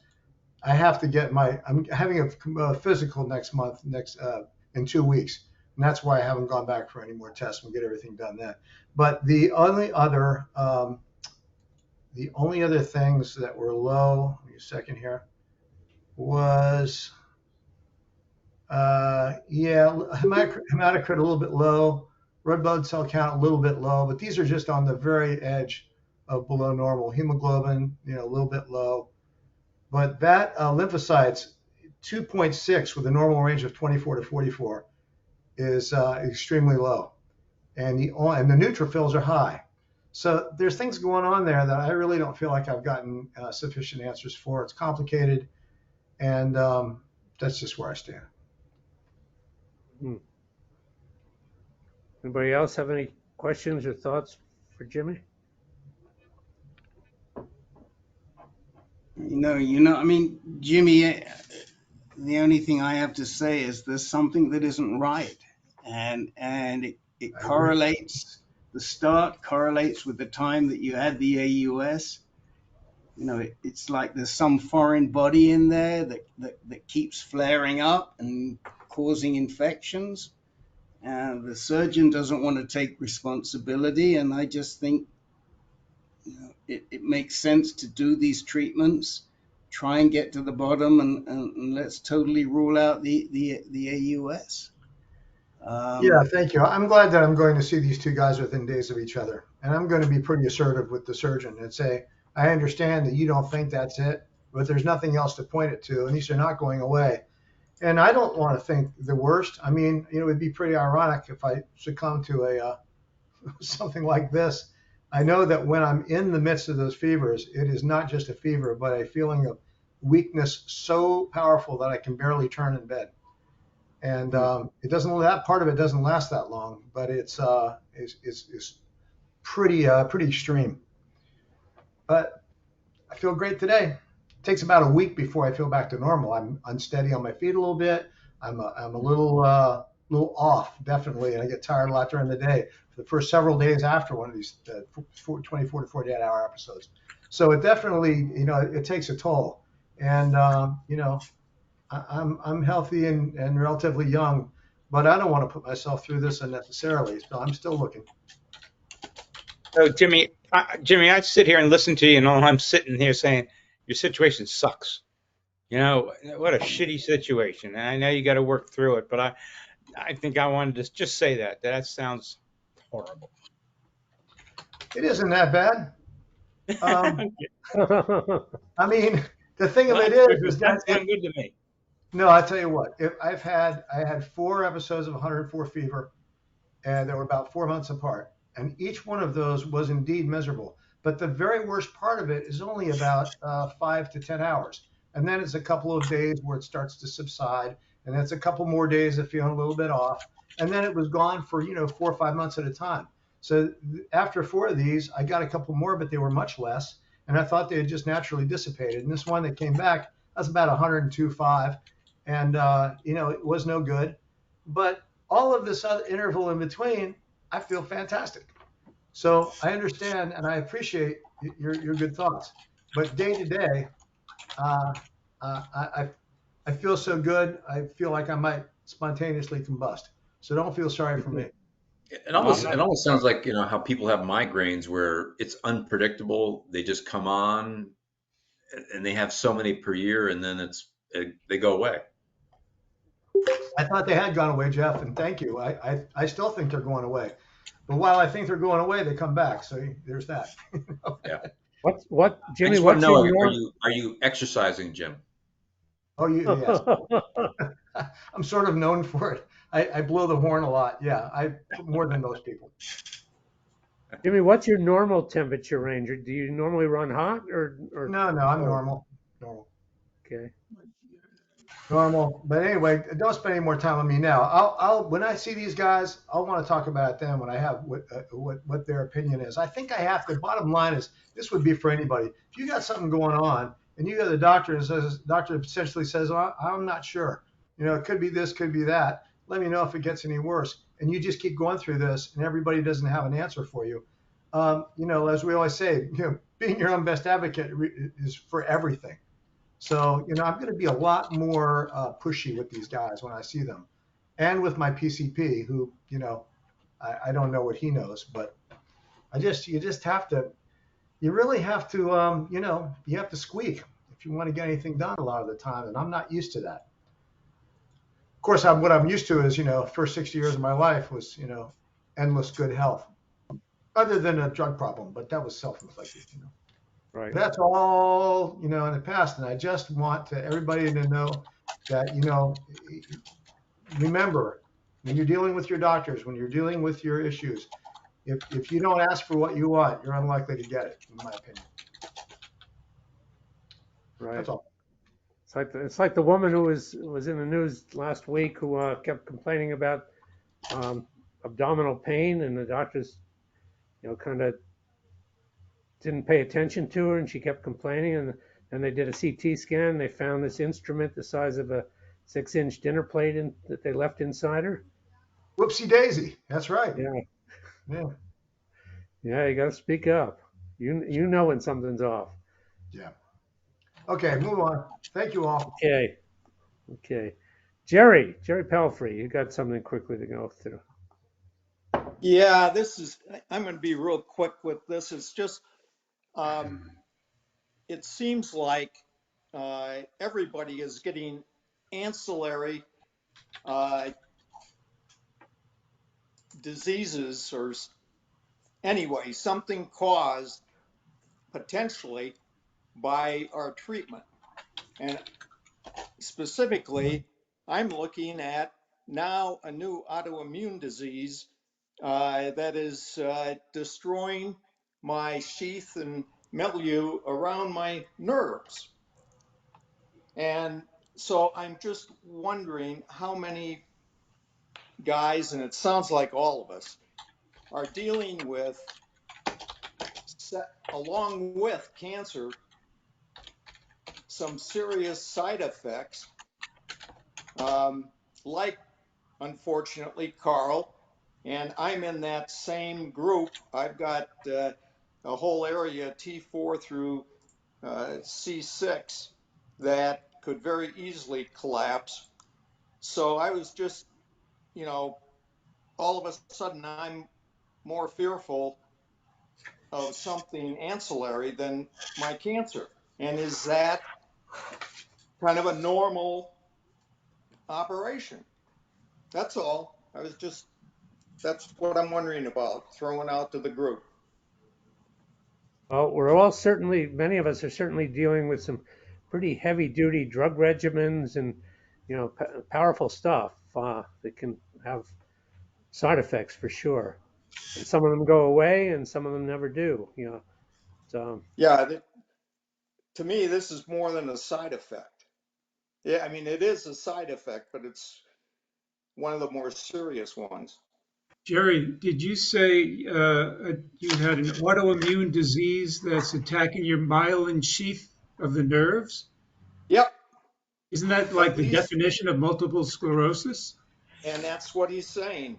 I have to get I'm having a physical next month, in 2 weeks. And that's why I haven't gone back for any more tests. We'll get everything done then. But the only other things that were low, give me a second here, was, hematocrit a little bit low, red blood cell count a little bit low, but these are just on the very edge of below normal. Hemoglobin, a little bit low. But that lymphocytes, 2.6 with a normal range of 24 to 44 is extremely low. And the neutrophils are high. So there's things going on there that I really don't feel like I've gotten sufficient answers for. It's complicated, and that's just where I stand. Anybody else have any questions or thoughts for Jimmy? Jimmy, the only thing I have to say is there's something that isn't right, and it correlates. The start correlates with the time that you had the AUS. It's like there's some foreign body in there that keeps flaring up and causing infections. And the surgeon doesn't want to take responsibility. And I just think it makes sense to do these treatments, try and get to the bottom, and let's totally rule out the AUS. Yeah, thank you. I'm glad that I'm going to see these two guys within days of each other. And I'm going to be pretty assertive with the surgeon and say, I understand that you don't think that's it, but there's nothing else to point it to, and these are not going away. And I don't want to think the worst. I mean, it would be pretty ironic if I succumb to something like this. I know that when I'm in the midst of those fevers, it is not just a fever, but a feeling of weakness so powerful that I can barely turn in bed. and it doesn't. That part of it doesn't last that long, but it's pretty extreme. But I feel great today. It takes about a week before I feel back to normal. I'm unsteady on my feet a little bit. I'm a little off, definitely, and I get tired a lot during the day for the first several days after one of these 24 to 48 hour episodes. So it definitely, it takes a toll. And I'm healthy and relatively young, but I don't want to put myself through this unnecessarily. So I'm still looking. So Jimmy, I sit here and listen to you, and I'm sitting here saying your situation sucks. What a shitty situation. And I know you got to work through it, but I think I wanted to just say that. That sounds horrible. It isn't that bad. I mean, the thing of it is that sounds good to me. No, I tell you what. I had 4 episodes of 104 fever, and they were about 4 months apart, and each one of those was indeed miserable. But the very worst part of it is only about 5 to 10 hours, and then it's a couple of days where it starts to subside, and it's a couple more days of feeling a little bit off, and then it was gone for 4 or 5 months at a time. So after 4 of these, I got a couple more, but they were much less, and I thought they had just naturally dissipated. And this one that came back, that's about 102.5, and it was no good. But all of this other interval in between, I feel fantastic. So I understand and I appreciate your good thoughts. But day to day, I feel so good. I feel like I might spontaneously combust. So don't feel sorry for me. It almost sounds like how people have migraines where it's unpredictable. They just come on, and they have so many per year, and then they go away. I thought they had gone away, Jeff, and thank you. I still think they're going away, but while I think they're going away, they come back. So there's that. Yeah. What Jimmy? I just want to know: are you exercising, Jim? Oh, yes. I'm sort of known for it. I blow the horn a lot. Yeah, more than most people. Jimmy, what's your normal temperature range? Do you normally run hot or? No, I'm normal. Okay. Normal. But anyway, don't spend any more time on me now. I'll when I see these guys, I'll want to talk about them when I have what their opinion is. I think I have to. Bottom line is, this would be for anybody. If you got something going on and you go to the doctor and doctor essentially says, well, I'm not sure. It could be this, could be that. Let me know if it gets any worse. And you just keep going through this, and everybody doesn't have an answer for you. As we always say, being your own best advocate is for everything. So, I'm going to be a lot more pushy with these guys when I see them, and with my PCP, who, I don't know what he knows, but you really have to, you have to squeak if you want to get anything done a lot of the time, and I'm not used to that. Of course, what I'm used to is, first 60 years of my life was, endless good health, other than a drug problem, but that was self-inflicted, Right. That's all, in the past. And I just want everybody to know that, remember, when you're dealing with your doctors, when you're dealing with your issues, if you don't ask for what you want, you're unlikely to get it, in my opinion. Right. That's all. It's like the woman who was in the news last week who kept complaining about abdominal pain, and the doctors, kind of didn't pay attention to her, and she kept complaining. And then they did a CT scan. They found this instrument the size of a 6-inch dinner plate that they left inside her. Whoopsie daisy. That's right. Yeah. Yeah, you got to speak up. You know when something's off. Yeah. Okay, move on. Thank you all. Okay. Jerry Pelfrey, you got something quickly to go through. Yeah, I'm going to be real quick with this. It's just, it seems like everybody is getting ancillary diseases, or anyway, something caused potentially by our treatment. And specifically, I'm looking at now a new autoimmune disease that is destroying my sheath and milieu around my nerves. And so I'm just wondering how many guys, and it sounds like all of us, are dealing with, along with cancer, some serious side effects, like, unfortunately, Carl, and I'm in that same group. I've got a whole area, T4 through C6, that could very easily collapse. So I was just, all of a sudden I'm more fearful of something ancillary than my cancer. And is that kind of a normal operation? That's all. That's what I'm wondering about, throwing out to the group. Well, many of us are certainly dealing with some pretty heavy duty drug regimens and, powerful stuff that can have side effects for sure. And some of them go away and some of them never do, So, Yeah, to me, this is more than a side effect. Yeah, I mean, it is a side effect, but it's one of the more serious ones. Jerry, did you say you had an autoimmune disease that's attacking your myelin sheath of the nerves? Yep. Isn't that like At the least, definition of multiple sclerosis? and that's what he's saying.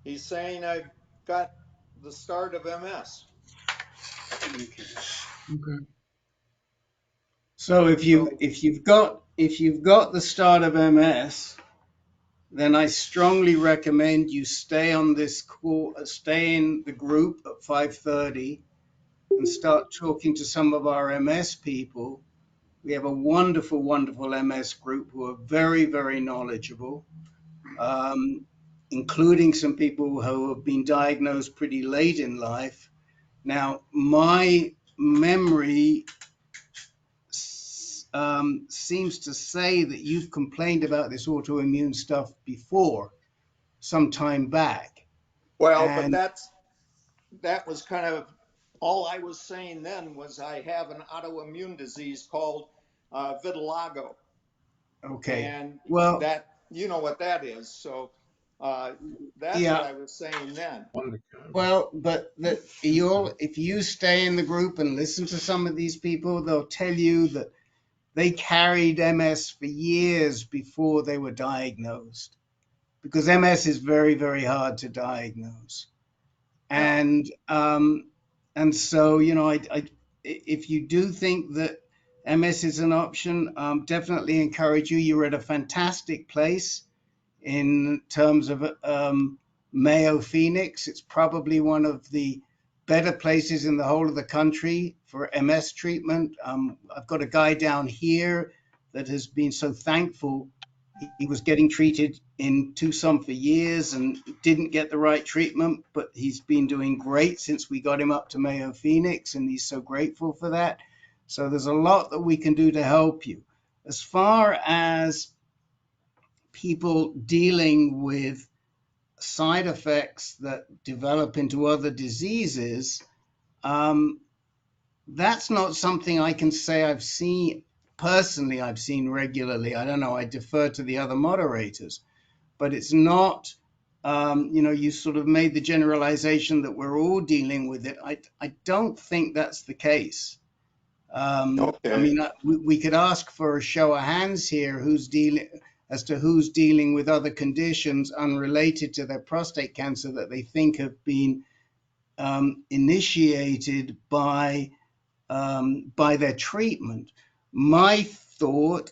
He's saying I've got the start of MS. Okay. So if you've got the start of MS, then I strongly recommend you stay on this call, stay in the group at 5:30 and start talking to some of our MS people. We have a wonderful, wonderful MS group who are very, very knowledgeable, including some people who have been diagnosed pretty late in life. Now, my memory seems to say that you've complained about this autoimmune stuff before, some time back. Well, but And that was kind of all I was saying then was I have an autoimmune disease called vitiligo. okay, And well, that, you know what that is. So that's what yeah, I was saying then. well, but if you stay in the group and listen to some of these people, they'll tell you that they carried MS for years before they were diagnosed, because MS is very, very hard to diagnose. Yeah. And so, if you do think that MS is an option, definitely encourage you. You're at a fantastic place in terms of Mayo Phoenix. It's probably one of the better places in the whole of the country for MS treatment. I've got a guy down here that has been so thankful. He was getting treated in Tucson for years and didn't get the right treatment, but he's been doing great since we got him up to Mayo Phoenix, and he's so grateful for that. So there's a lot that we can do to help you. As far as people dealing with side effects that develop into other diseases, that's not something I can say I've seen personally. I've seen regularly. I don't know. I defer to the other moderators, but it's not. You sort of made the generalization that we're all dealing with it. I don't think that's the case. Okay. I mean, we could ask for a show of hands here who's dealing with other conditions unrelated to their prostate cancer that they think have been initiated by their treatment. My thought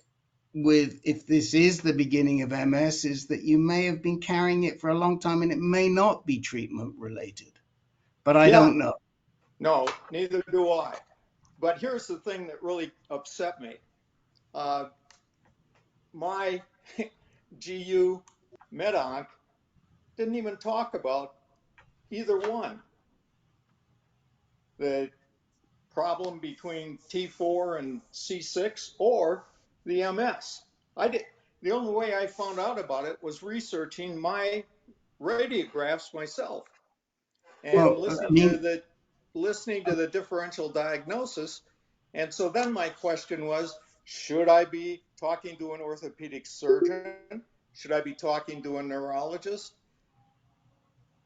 if this is the beginning of MS is that you may have been carrying it for a long time and it may not be treatment related, but I don't know. No, neither do I. But here's the thing that really upset me. My GU medonc didn't even talk about either one. The problem between T4 and C6 or the MS. The only way I found out about it was researching my radiographs myself and Well, I mean, listening to the differential diagnosis. And so then my question was, should I be talking to an orthopedic surgeon Should I be talking to a neurologist?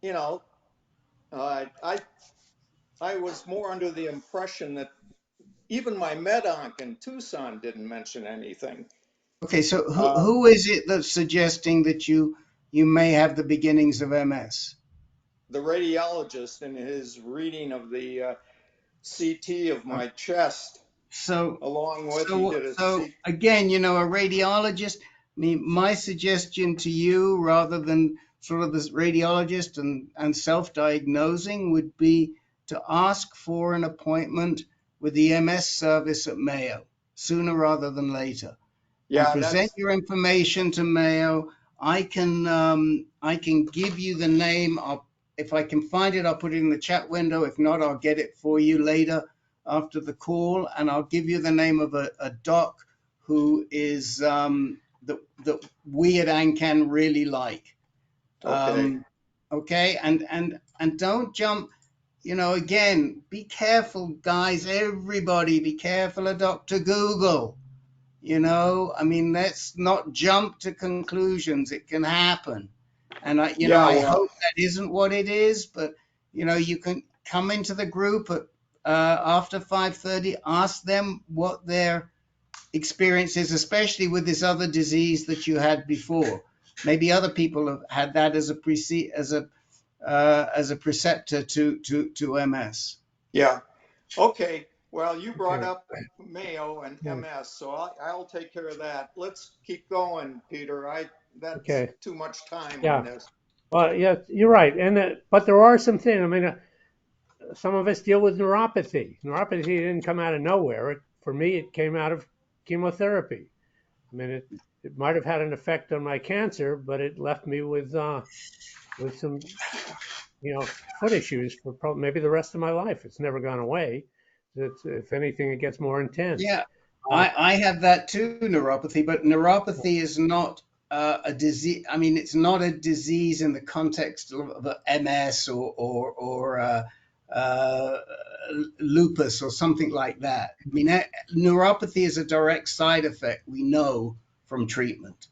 You know, I was more under the impression that even my medonc in Tucson didn't mention anything. Okay, so Uh, who is it that's suggesting that you may have the beginnings of MS? the radiologist in his reading of the CT of my chest, So, along with he did a CT. again, you know, a radiologist. I mean, my suggestion to you, rather than sort of this radiologist and self-diagnosing, would be to ask for an appointment with the MS service at Mayo sooner rather than later, and Yeah, present your information to Mayo. I can give you the name. If I can find it, I'll put it in the chat window. If not, I'll get it for you later after the call, and I'll give you the name of a doc who is that we at AnCan really like. Okay. Okay, and don't jump. You know, again, be careful, guys. Everybody, be careful of Dr. Google. You know, I mean, let's not jump to conclusions. It can happen. And I hope that isn't what it is, but you know, you can come into the group at, after 5:30, ask them what their experience is, especially with this other disease that you had before. Maybe other people have had that as a preceptor to MS. Yeah. Okay. Well, you brought up Mayo and MS, so I'll take care of that. Let's keep going, Peter. That's too much time on this. Well, yeah, you're right. But there are some things. I mean, some of us deal with neuropathy. Neuropathy didn't come out of nowhere. For me, it came out of chemotherapy. I mean, it might have had an effect on my cancer, but it left me with some, foot issues for maybe the rest of my life. It's never gone away. If anything, it gets more intense. Yeah, I have that too, neuropathy, but neuropathy is not a disease. I mean, it's not a disease in the context of MS or lupus or something like that. I mean, neuropathy is a direct side effect we know from treatment.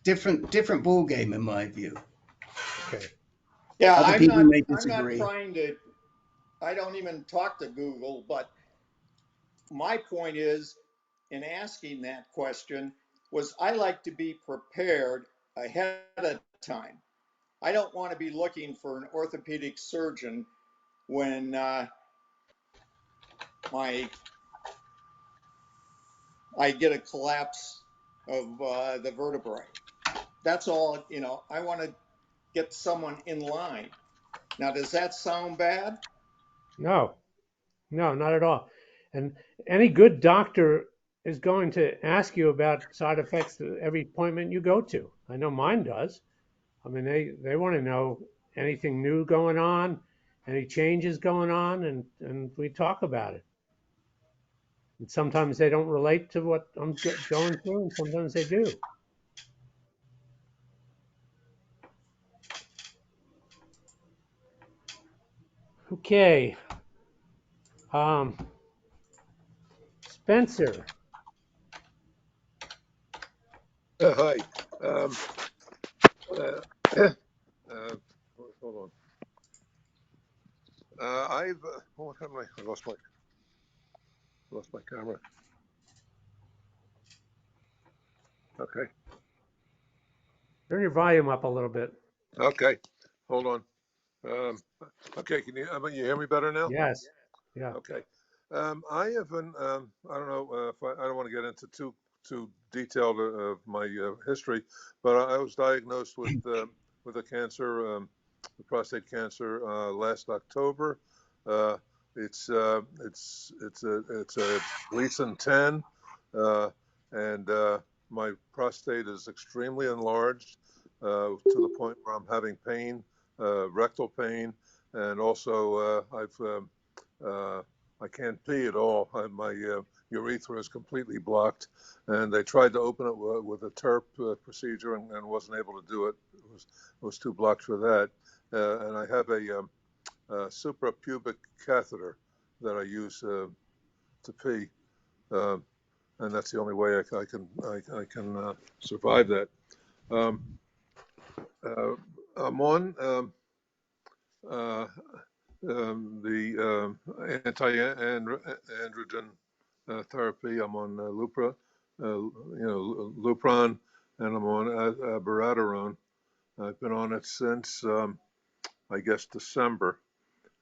Different ball game in my view. Okay. Yeah, Other people may disagree. I'm not trying to. I don't even talk to Google, but my point is, in asking that question, was I like to be prepared ahead of time. I don't want to be looking for an orthopedic surgeon when I get a collapse of the vertebrae. That's all, I want to get someone in line. Now, does that sound bad? No, not at all. And any good doctor is going to ask you about side effects at every appointment you go to. I know mine does. I mean, they want to know anything new going on, any changes going on, and we talk about it. And sometimes they don't relate to what I'm going through, and sometimes they do. Okay. Spencer. Hi. Hold on. What happened? I lost my camera. Okay. Turn your volume up a little bit. Okay. Hold on. Okay. Can you hear me better now? Yes. Yeah. Okay. I have been. I don't know if I don't want to get into too detailed of my history, but I was diagnosed with a cancer, prostate cancer, last October. It's a Gleason 10, and my prostate is extremely enlarged to the point where I'm having pain, rectal pain, and also I can't pee at all. My urethra is completely blocked, and they tried to open it with a TURP procedure and wasn't able to do it. It was too blocked for that. And I have a suprapubic catheter that I use to pee, and that's the only way I can survive that. Um, I'm on the anti-androgen therapy. I'm on Lupron, and I'm on abiraterone. I've been on it since, I guess, December.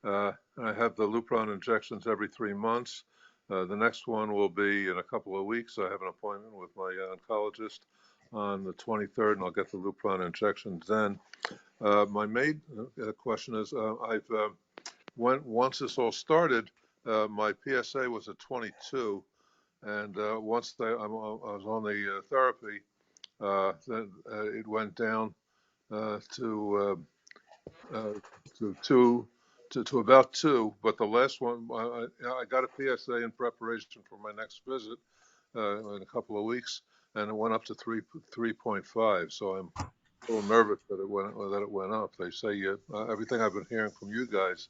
I have the Lupron injections every 3 months. The next one will be in a couple of weeks. I have an appointment with my oncologist on the 23rd, and I'll get the Lupron injections then. My main question is, once this all started, my PSA was at 22, and once I was on the therapy, then it went down to about 2. But the last one, I got a PSA in preparation for my next visit in a couple of weeks, and it went up to 3.5. So I'm a little nervous that it went up. They say everything I've been hearing from you guys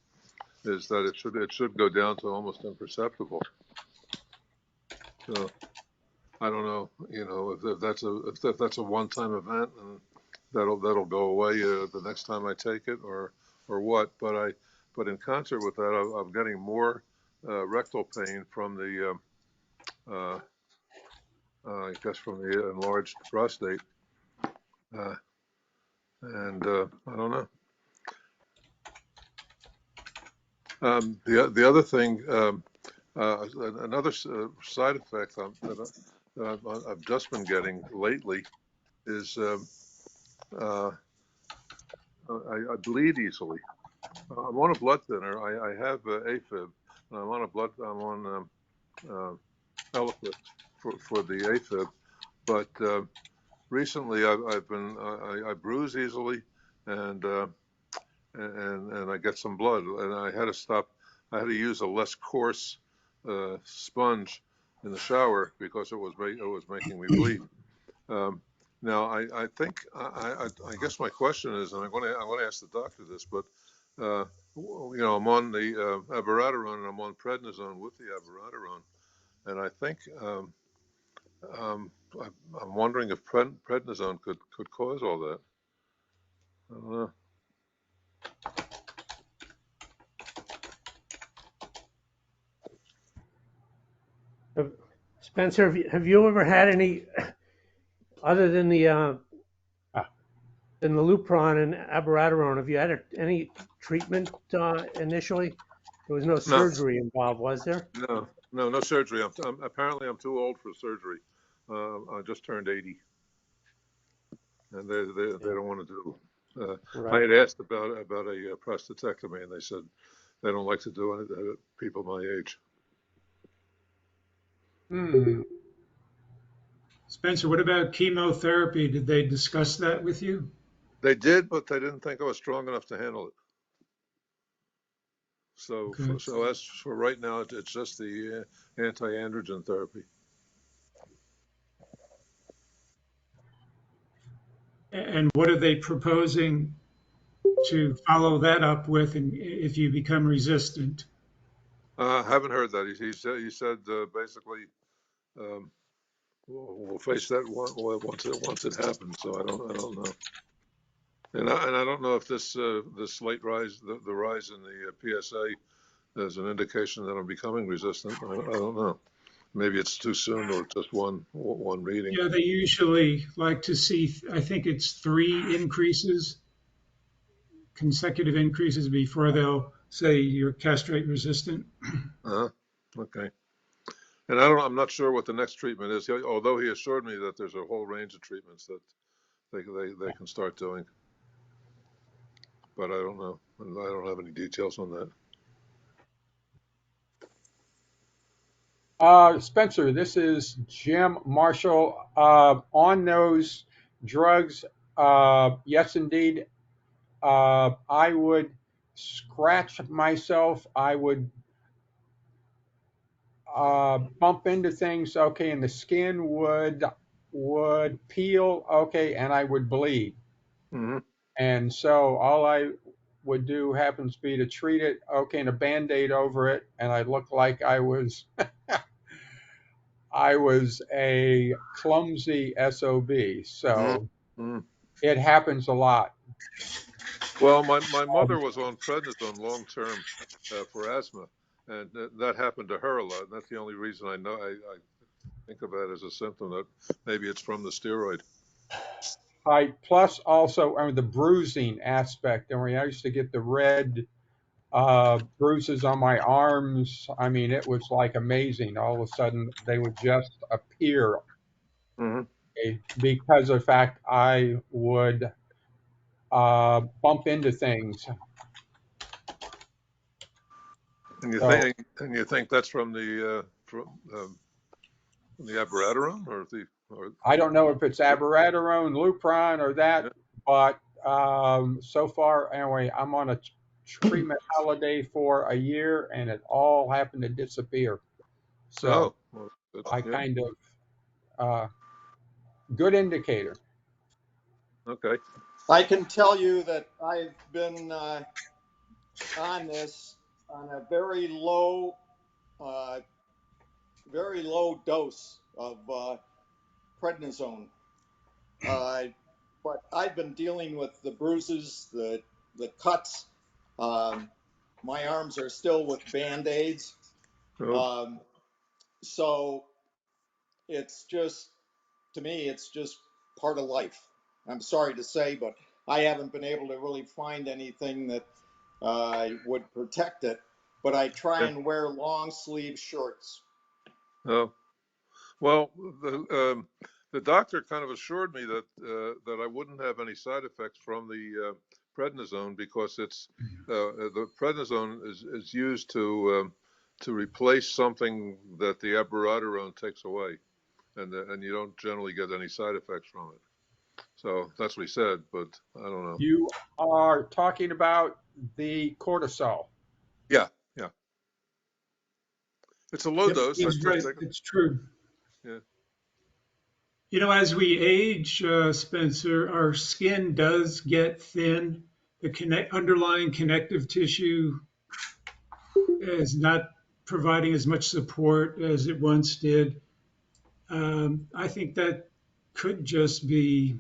is that it should go down to almost imperceptible. So I don't know, if that's a one-time event and that'll go away the next time I take it, or what. But in concert with that, I'm getting more rectal pain from the I guess from the enlarged prostate, and I don't know. The other thing, another side effect that I've just been getting lately is I bleed easily. I'm on a blood thinner. I have AFib, and I'm on Eliquis for the AFib. But recently, I bruise easily, and I get some blood, and I had to stop. I had to use a less coarse sponge in the shower because it was making me bleed. Now, I think I guess my question is, and I'm going to ask the doctor this, but I'm on the abiraterone and I'm on prednisone with the abiraterone, and I think I'm wondering if prednisone could cause all that. I don't know. Spencer, have you ever had any, other than the Lupron and abiraterone, have you had any treatment initially? There was no surgery involved, was there? No surgery. Apparently I'm too old for surgery. I just turned 80, and they don't want to do. Right. I had asked about a prostatectomy, and they said they don't like to do it at people my age. Spencer, what about chemotherapy? Did they discuss that with you? They did, but they didn't think I was strong enough to handle it. So, okay. So as for right now, it's just the anti-androgen therapy. And what are they proposing to follow that up with, and if you become resistant? I haven't heard that. He said basically we'll face that once it happens. So I don't know. And I don't know if this late rise, the rise in the PSA, is an indication that I'm becoming resistant. I don't know. Maybe it's too soon, or just one reading. Yeah, they usually like to see, I think it's 3 increases, consecutive increases, before they'll say you're castrate resistant. Okay. And I'm not sure what the next treatment is. Although he assured me that there's a whole range of treatments that they can start doing. But I don't know. I don't have any details on that. Spencer, this is Jim Marshall. On those drugs, yes, indeed, I would scratch myself. I would bump into things, okay, and the skin would peel, okay, and I would bleed. Mm-hmm. And so all I would do happens to be to treat it, okay, and a Band-Aid over it, and I look like I was I was a clumsy SOB. So It happens a lot. Well, my mother was on prednisone long term for asthma, and that happened to her a lot. And that's the only reason I know. I think of that as a symptom that maybe it's from the steroid. Plus also the bruising aspect. And when I used to get the red bruises on my arms, I mean, it was like amazing. All of a sudden, they would just appear because of the fact I would bump into things. And you think that's from the abiraterone or I don't know if it's abiraterone, Lupron, or that, but so far anyway, I'm on a treatment holiday for a year, and it all happened to disappear. So I kind of good indicator. Okay. I can tell you that I've been on this on a very low dose of prednisone. But I've been dealing with the bruises, the cuts. My arms are still with Band-Aids. So it's just, to me, it's just part of life. I'm sorry to say, but I haven't been able to really find anything that would protect it. But I try and wear long sleeve shorts. Oh, well, the doctor kind of assured me that that I wouldn't have any side effects from the prednisone because it's the prednisone is used to replace something that the abiraterone takes away, and you don't generally get any side effects from it. So that's what he said, but I don't know. You are talking about the cortisol. Yeah. It's a low dose. It's true. Yeah. You know, as we age, Spencer, our skin does get thin. The underlying connective tissue is not providing as much support as it once did. I think that could just be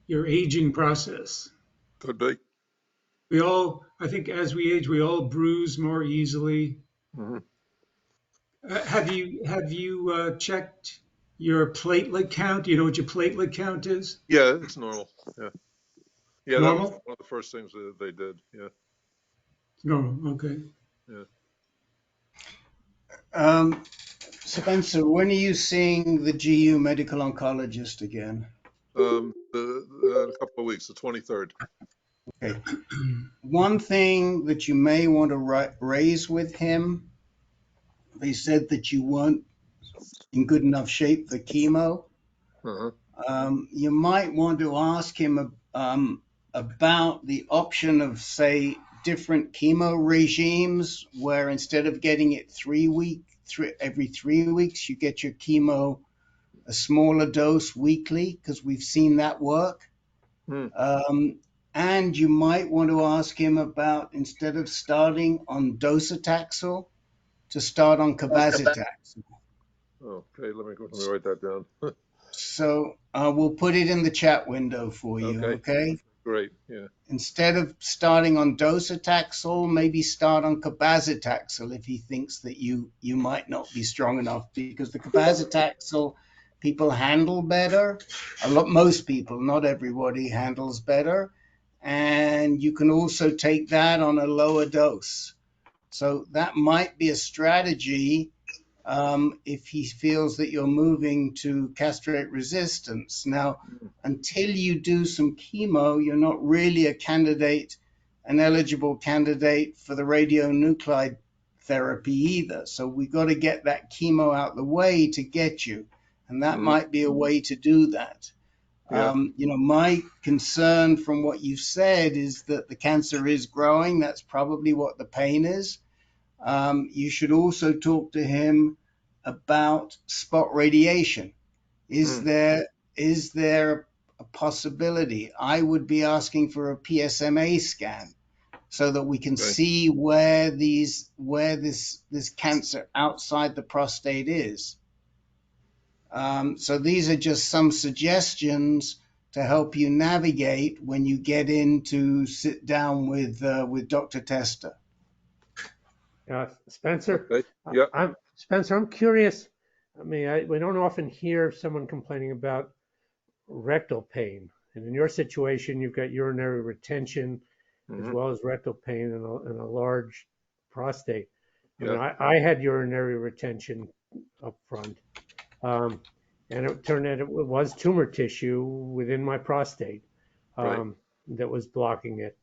your aging process. Could be. I think as we age, we all bruise more easily. Have you checked your platelet count? Do you know what your platelet count is? Yeah, it's normal. Yeah, normal? That was one of the first things that they did. Yeah. Normal. Okay. Yeah. Spencer, when are you seeing the GU medical oncologist again? A couple of weeks, the 23rd. Okay. One thing that you may want to raise with him, he said that you weren't in good enough shape for chemo. You might want to ask him about the option of, say, different chemo regimes where instead of getting it every 3 weeks, you get your chemo a smaller dose weekly, because we've seen that work. And you might want to ask him about, instead of starting on docetaxel, to start on cabazitaxel. Okay, let me write that down. So we'll put it in the chat window for you, okay? Great, yeah. Instead of starting on docetaxel, maybe start on cabazitaxel if he thinks that you might not be strong enough, because the cabazitaxel people handle better. Most people, not everybody, handles better. And you can also take that on a lower dose. So that might be a strategy if he feels that you're moving to castrate resistance. Now, until you do some chemo, you're not really an eligible candidate for the radionuclide therapy either. So we've got to get that chemo out the way to get you. And that might be a way to do that. My concern from what you've said is that the cancer is growing. That's probably what the pain is. You should also talk to him about spot radiation. Is there a possibility? I would be asking for a PSMA scan so that we can see where this cancer outside the prostate is. So these are just some suggestions to help you navigate when you get in to sit down with Dr. Tester. Spencer, Okay. Yeah. I'm curious. I mean, we don't often hear someone complaining about rectal pain, and in your situation, you've got urinary retention as well as rectal pain and a large prostate. I mean, I had urinary retention up front, and it turned out it was tumor tissue within my prostate that was blocking it.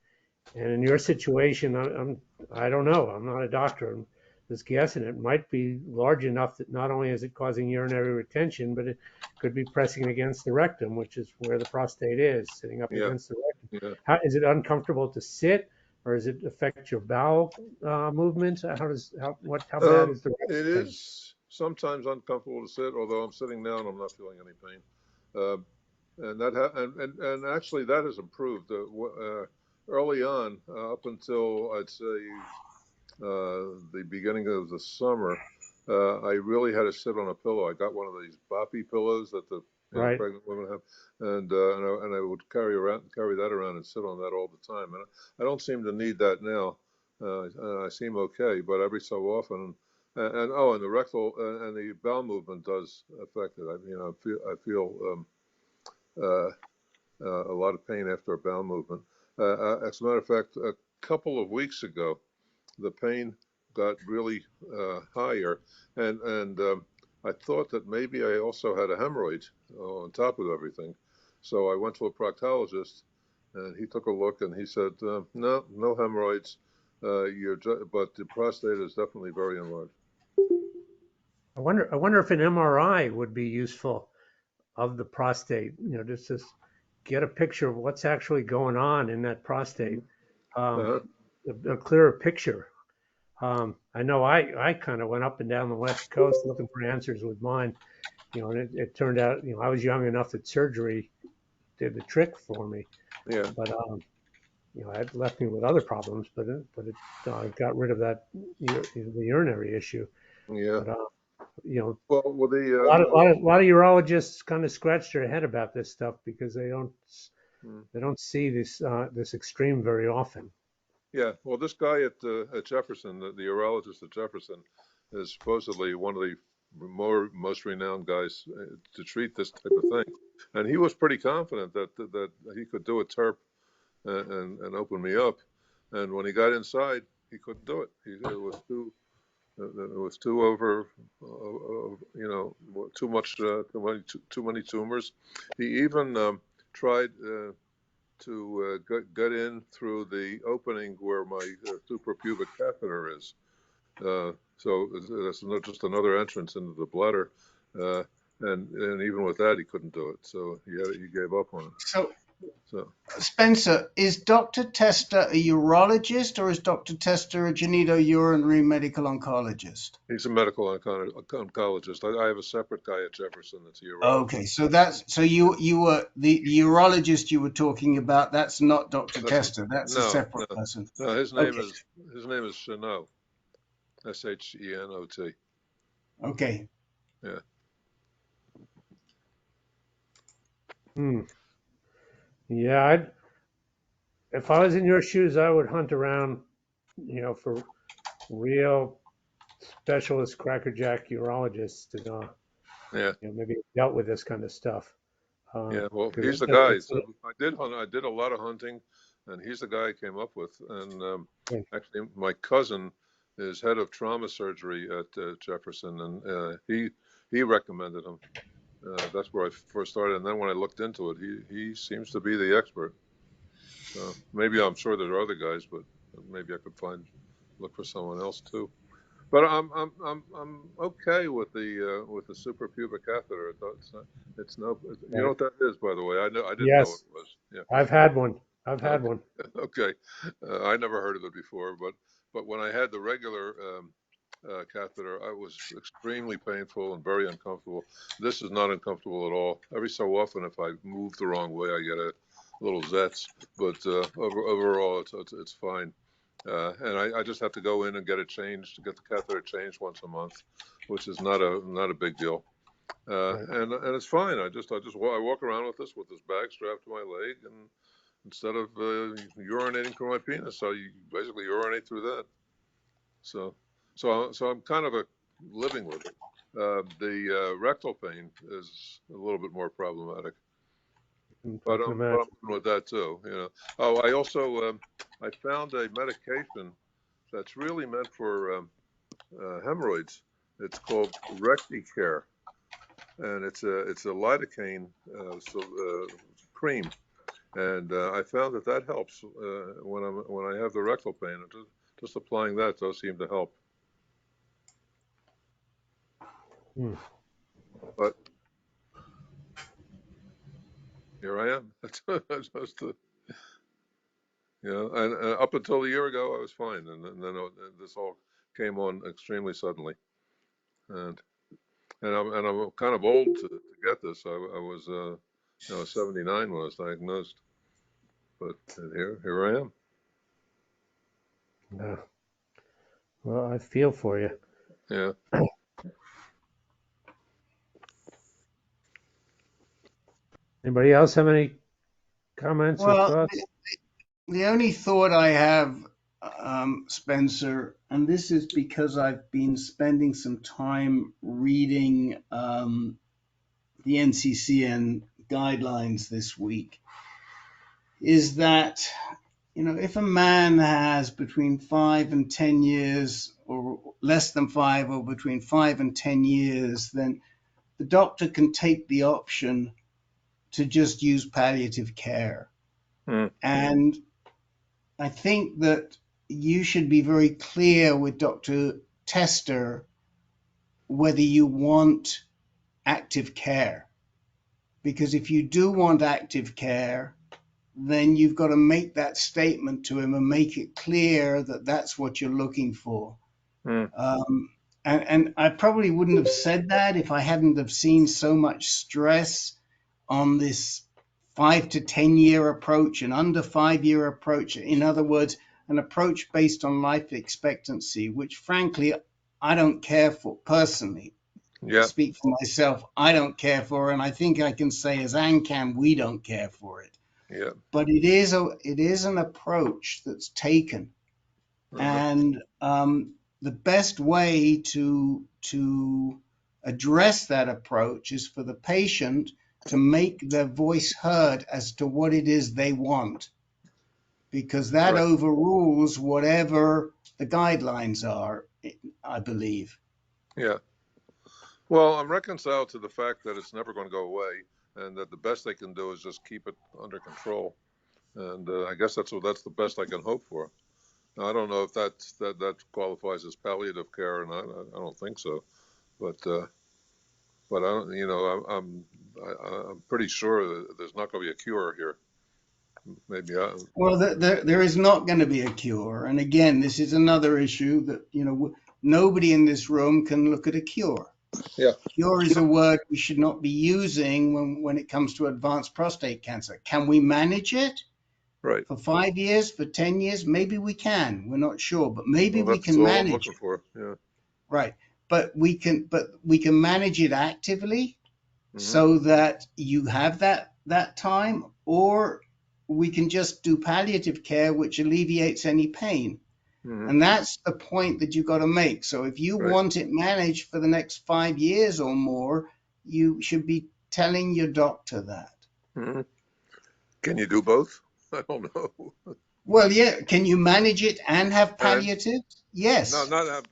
And in your situation, I don't know. I'm not a doctor. I'm just guessing. It might be large enough that not only is it causing urinary retention, but it could be pressing against the rectum, which is where the prostate is, sitting up against the rectum. How, is it uncomfortable to sit, or does it affect your bowel movements? How bad is the rectum It pain? is sometimes uncomfortable to sit, although I'm sitting now and I'm not feeling any pain. And actually that has improved. Early on, up until I'd say the beginning of the summer, I really had to sit on a pillow. I got one of these boppy pillows that the pregnant women have, and I would carry that around and sit on that all the time. And I don't seem to need that now. I seem okay, but every so often, and the rectal and the bowel movement does affect it. I feel a lot of pain after a bowel movement. As a matter of fact, a couple of weeks ago, the pain got really higher, and I thought that maybe I also had a hemorrhoid on top of everything. So I went to a proctologist, and he took a look, and he said, no hemorrhoids, but the prostate is definitely very enlarged. I wonder if an MRI would be useful of the prostate. Just to get a picture of what's actually going on in that prostate, a clearer picture. I know I kind of went up and down the West Coast looking for answers with mine, and it turned out, I was young enough that surgery did the trick for me. Yeah. But it left me with other problems, but it got rid of that the urinary issue. Yeah. But, well, a lot of urologists kind of scratch their head about this stuff because they don't see this extreme very often. Yeah, well, this guy at Jefferson, the urologist at Jefferson, is supposedly one of the most renowned guys to treat this type of thing, and he was pretty confident that he could do a TURP and open me up, and when he got inside, he couldn't do it. It was too over, too many tumors. He even tried to get in through the opening where my suprapubic catheter is. So that's just another entrance into the bladder. And even with that, he couldn't do it. So he gave up on it. So Spencer, is Dr. Tester a urologist or is Dr. Tester a genitourinary medical oncologist? He's a medical oncologist. I have a separate guy at Jefferson that's a urologist. Okay, so you were the urologist you were talking about. That's not Dr. Tester. That's a separate person. No, his name is Chenot. Shenot. Okay. Yeah. Yeah, if I was in your shoes, I would hunt around, for real specialist crackerjack urologists to, maybe dealt with this kind of stuff. Yeah, well, he's the guy. I did a lot of hunting, and he's the guy I came up with. And actually, my cousin is head of trauma surgery at Jefferson, and he recommended him. That's where I first started, and then when I looked into it, he seems to be the expert. So maybe I'm sure there are other guys, but maybe I could look for someone else too. But I'm okay with the suprapubic catheter. It's no. You know what that is, by the way? I didn't know what it was. Yeah. I've had one. One. Okay, I never heard of it before, but when I had the regular catheter, I was extremely painful and very uncomfortable. This is not uncomfortable at all. Every so often, if I move the wrong way, I get a little zets, but overall, it's fine. And I just have to go in and get the catheter changed once a month, which is not a big deal. And it's fine. I walk around with this bag strapped to my leg, and instead of urinating through my penis, I basically urinate through that. So I'm kind of living with it. The rectal pain is a little bit more problematic, but I'm living with that too. You know. Oh, I also I found a medication that's really meant for hemorrhoids. It's called Recticare, and it's a lidocaine cream, and I found that helps when I have the rectal pain. Just applying that does seem to help. But here I am. And up until a year ago, I was fine, and then this all came on extremely suddenly, and I'm kind of old to get this. I was 79 when I was diagnosed, but here I am. Yeah. Well, I feel for you. Yeah. Anybody else have any comments or Well, thoughts? the only thought I have, Spencer, and this is because I've been spending some time reading the NCCN guidelines this week, is that, if a man has between 5 and 10 years, or less than 5, or between 5 and 10 years, then the doctor can take the option to just use palliative care. And I think that you should be very clear with Dr. Tester whether you want active care. Because if you do want active care, then you've got to make that statement to him and make it clear that that's what you're looking for. And I probably wouldn't have said that if I hadn't have seen so much stress on this 5 to 10 year approach and under 5 year approach. In other words, an approach based on life expectancy, which frankly, I don't care for personally. Yeah. To speak for myself, I don't care for, and I think I can say as AnCan, we don't care for it. Yeah. But it is an approach that's taken, and the best way to address that approach is for the patient to make their voice heard as to what it is they want, because that overrules whatever the guidelines are, I believe. Yeah. Well, I'm reconciled to the fact that it's never going to go away, and that the best they can do is just keep it under control. And I guess that's the best I can hope for. Now, I don't know if that qualifies as palliative care, and I don't think so. But I don't, I'm pretty sure that there's not going to be a cure here. Maybe. Well, there is not going to be a cure, and again, this is another issue that nobody in this room can look at a cure. Yeah. Cure is a word we should not be using when it comes to advanced prostate cancer. Can we manage it? Right. For 5 years, for 10 years? Maybe we can. We're not sure, but maybe we can all manage I'm looking for. Yeah. Right. But we can manage it actively so that you have that time, or we can just do palliative care, which alleviates any pain. And that's the point that you've got to make. So if you want it managed for the next 5 years or more, you should be telling your doctor that. Can you do both? I don't know. Well, yeah. Can you manage it and have palliative? Yes. No, not have.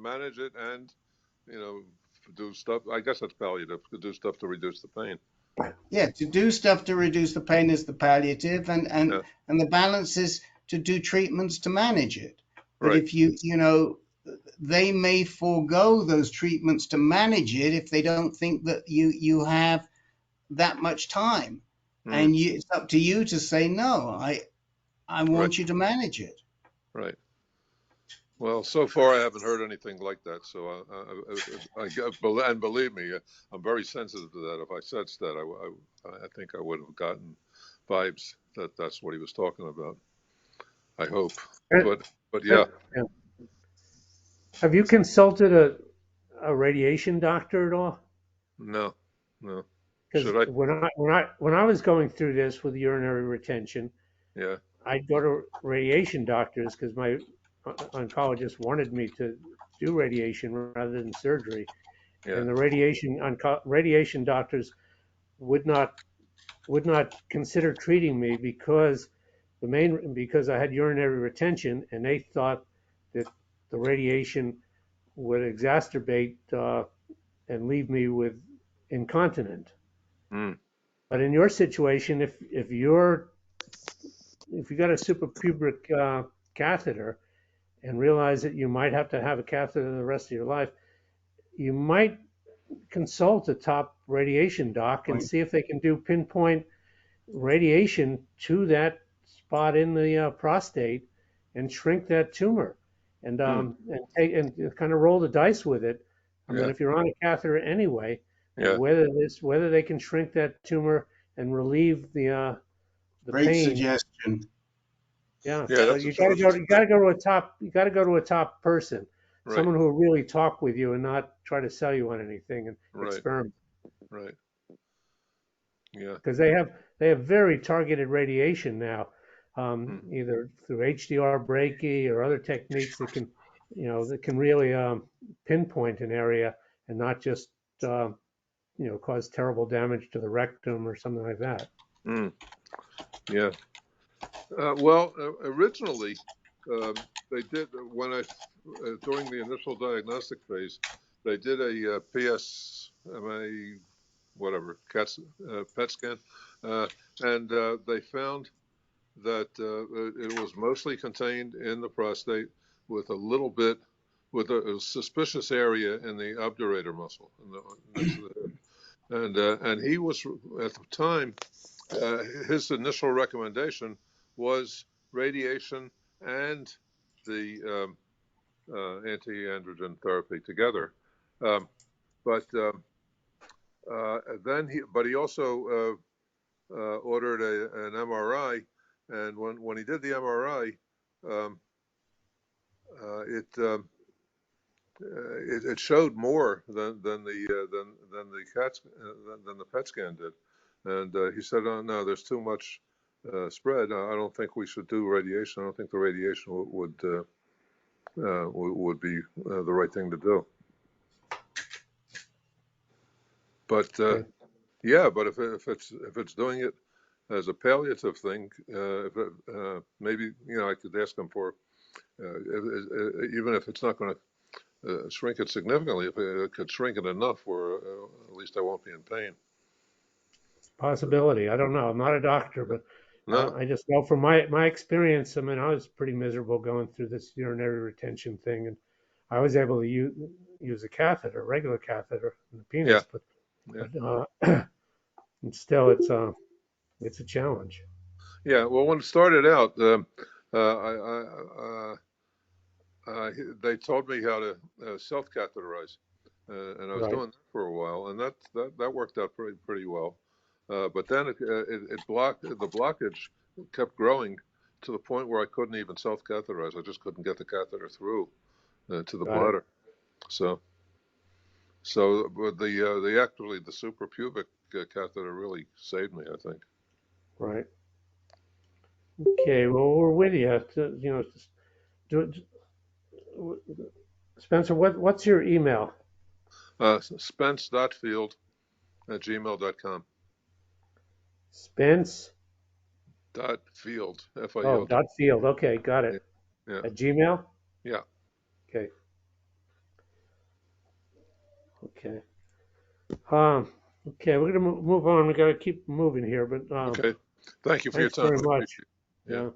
Manage it and, do stuff. I guess that's palliative. To do stuff to reduce the pain. Yeah, to do stuff to reduce the pain is the palliative, and the balance is to do treatments to manage it. But if they may forego those treatments to manage it if they don't think that you have that much time. And it's up to you to say, no, I want you to manage it. Right. Well, so far I haven't heard anything like that. So and believe me, I'm very sensitive to that. If I sensed that, I think I would have gotten vibes that that's what he was talking about. I hope. But yeah. Have you consulted a radiation doctor at all? No, no. Because Should I? when I was going through this with urinary retention, Yeah, I'd go to radiation doctors because my oncologist wanted me to do radiation rather than surgery, yeah. and the radiation doctors would not consider treating me because because I had urinary retention, and they thought that the radiation would exacerbate and leave me with incontinent. Mm. But in your situation, if you got a suprapubic catheter and realize that you might have to have a catheter the rest of your life, you might consult a top radiation doc and see if they can do pinpoint radiation to that spot in the prostate and shrink that tumor and kind of roll the dice with it. I mean, Yeah. if you're on a catheter anyway, Yeah. whether they can shrink that tumor and relieve the Great pain. suggestion. Yeah, Yeah, but you gotta go to a top person, Right. someone who will really talk with you and not try to sell you on anything and Right. experiment. Right. Yeah. Because they have very targeted radiation now, either through HDR brachy or other techniques that can really pinpoint an area and not just cause terrible damage to the rectum or something like that. Mm. Yeah. Well, originally, they did during the initial diagnostic phase, they did a PSMA, whatever, PET scan, and they found that it was mostly contained in the prostate with a little bit, with a suspicious area in the obturator muscle, next to the head. And he was, at the time, his initial recommendation was radiation and the anti-androgen therapy together. But he also ordered an MRI, and when he did the MRI, it showed more than the PET scan did, and he said, "Oh no, there's too much spread. I don't think we should do radiation. I don't think the radiation would be the right thing to do." But yeah, but if it's doing it as a palliative thing, maybe I could ask him for even if it's not going to shrink it significantly, if it could shrink it enough where at least I won't be in pain. Possibility. I don't know. I'm not a doctor, but No. I just know from my experience. I mean, I was pretty miserable going through this urinary retention thing, and I was able to use a catheter, regular catheter in the penis, but still, it's a challenge. Yeah. Well, when it started out, they told me how to self-catheterize, and I was doing that for a while, and that worked out pretty well. But then the blockage kept growing to the point where I couldn't even self-catheterize. I just couldn't get the catheter through to the bladder. So the suprapubic catheter really saved me, I think. Right. Okay. Well, we're with you. Spencer, what's your email? Spence.field@gmail.com. Spence. .field. F-I-E-L-D. Oh, .field. Okay, got it. Yeah. At Gmail. Yeah. Okay. Okay. Okay, we're gonna move on. We gotta keep moving here, but okay. Thank you for your time. Thanks very much. Yeah.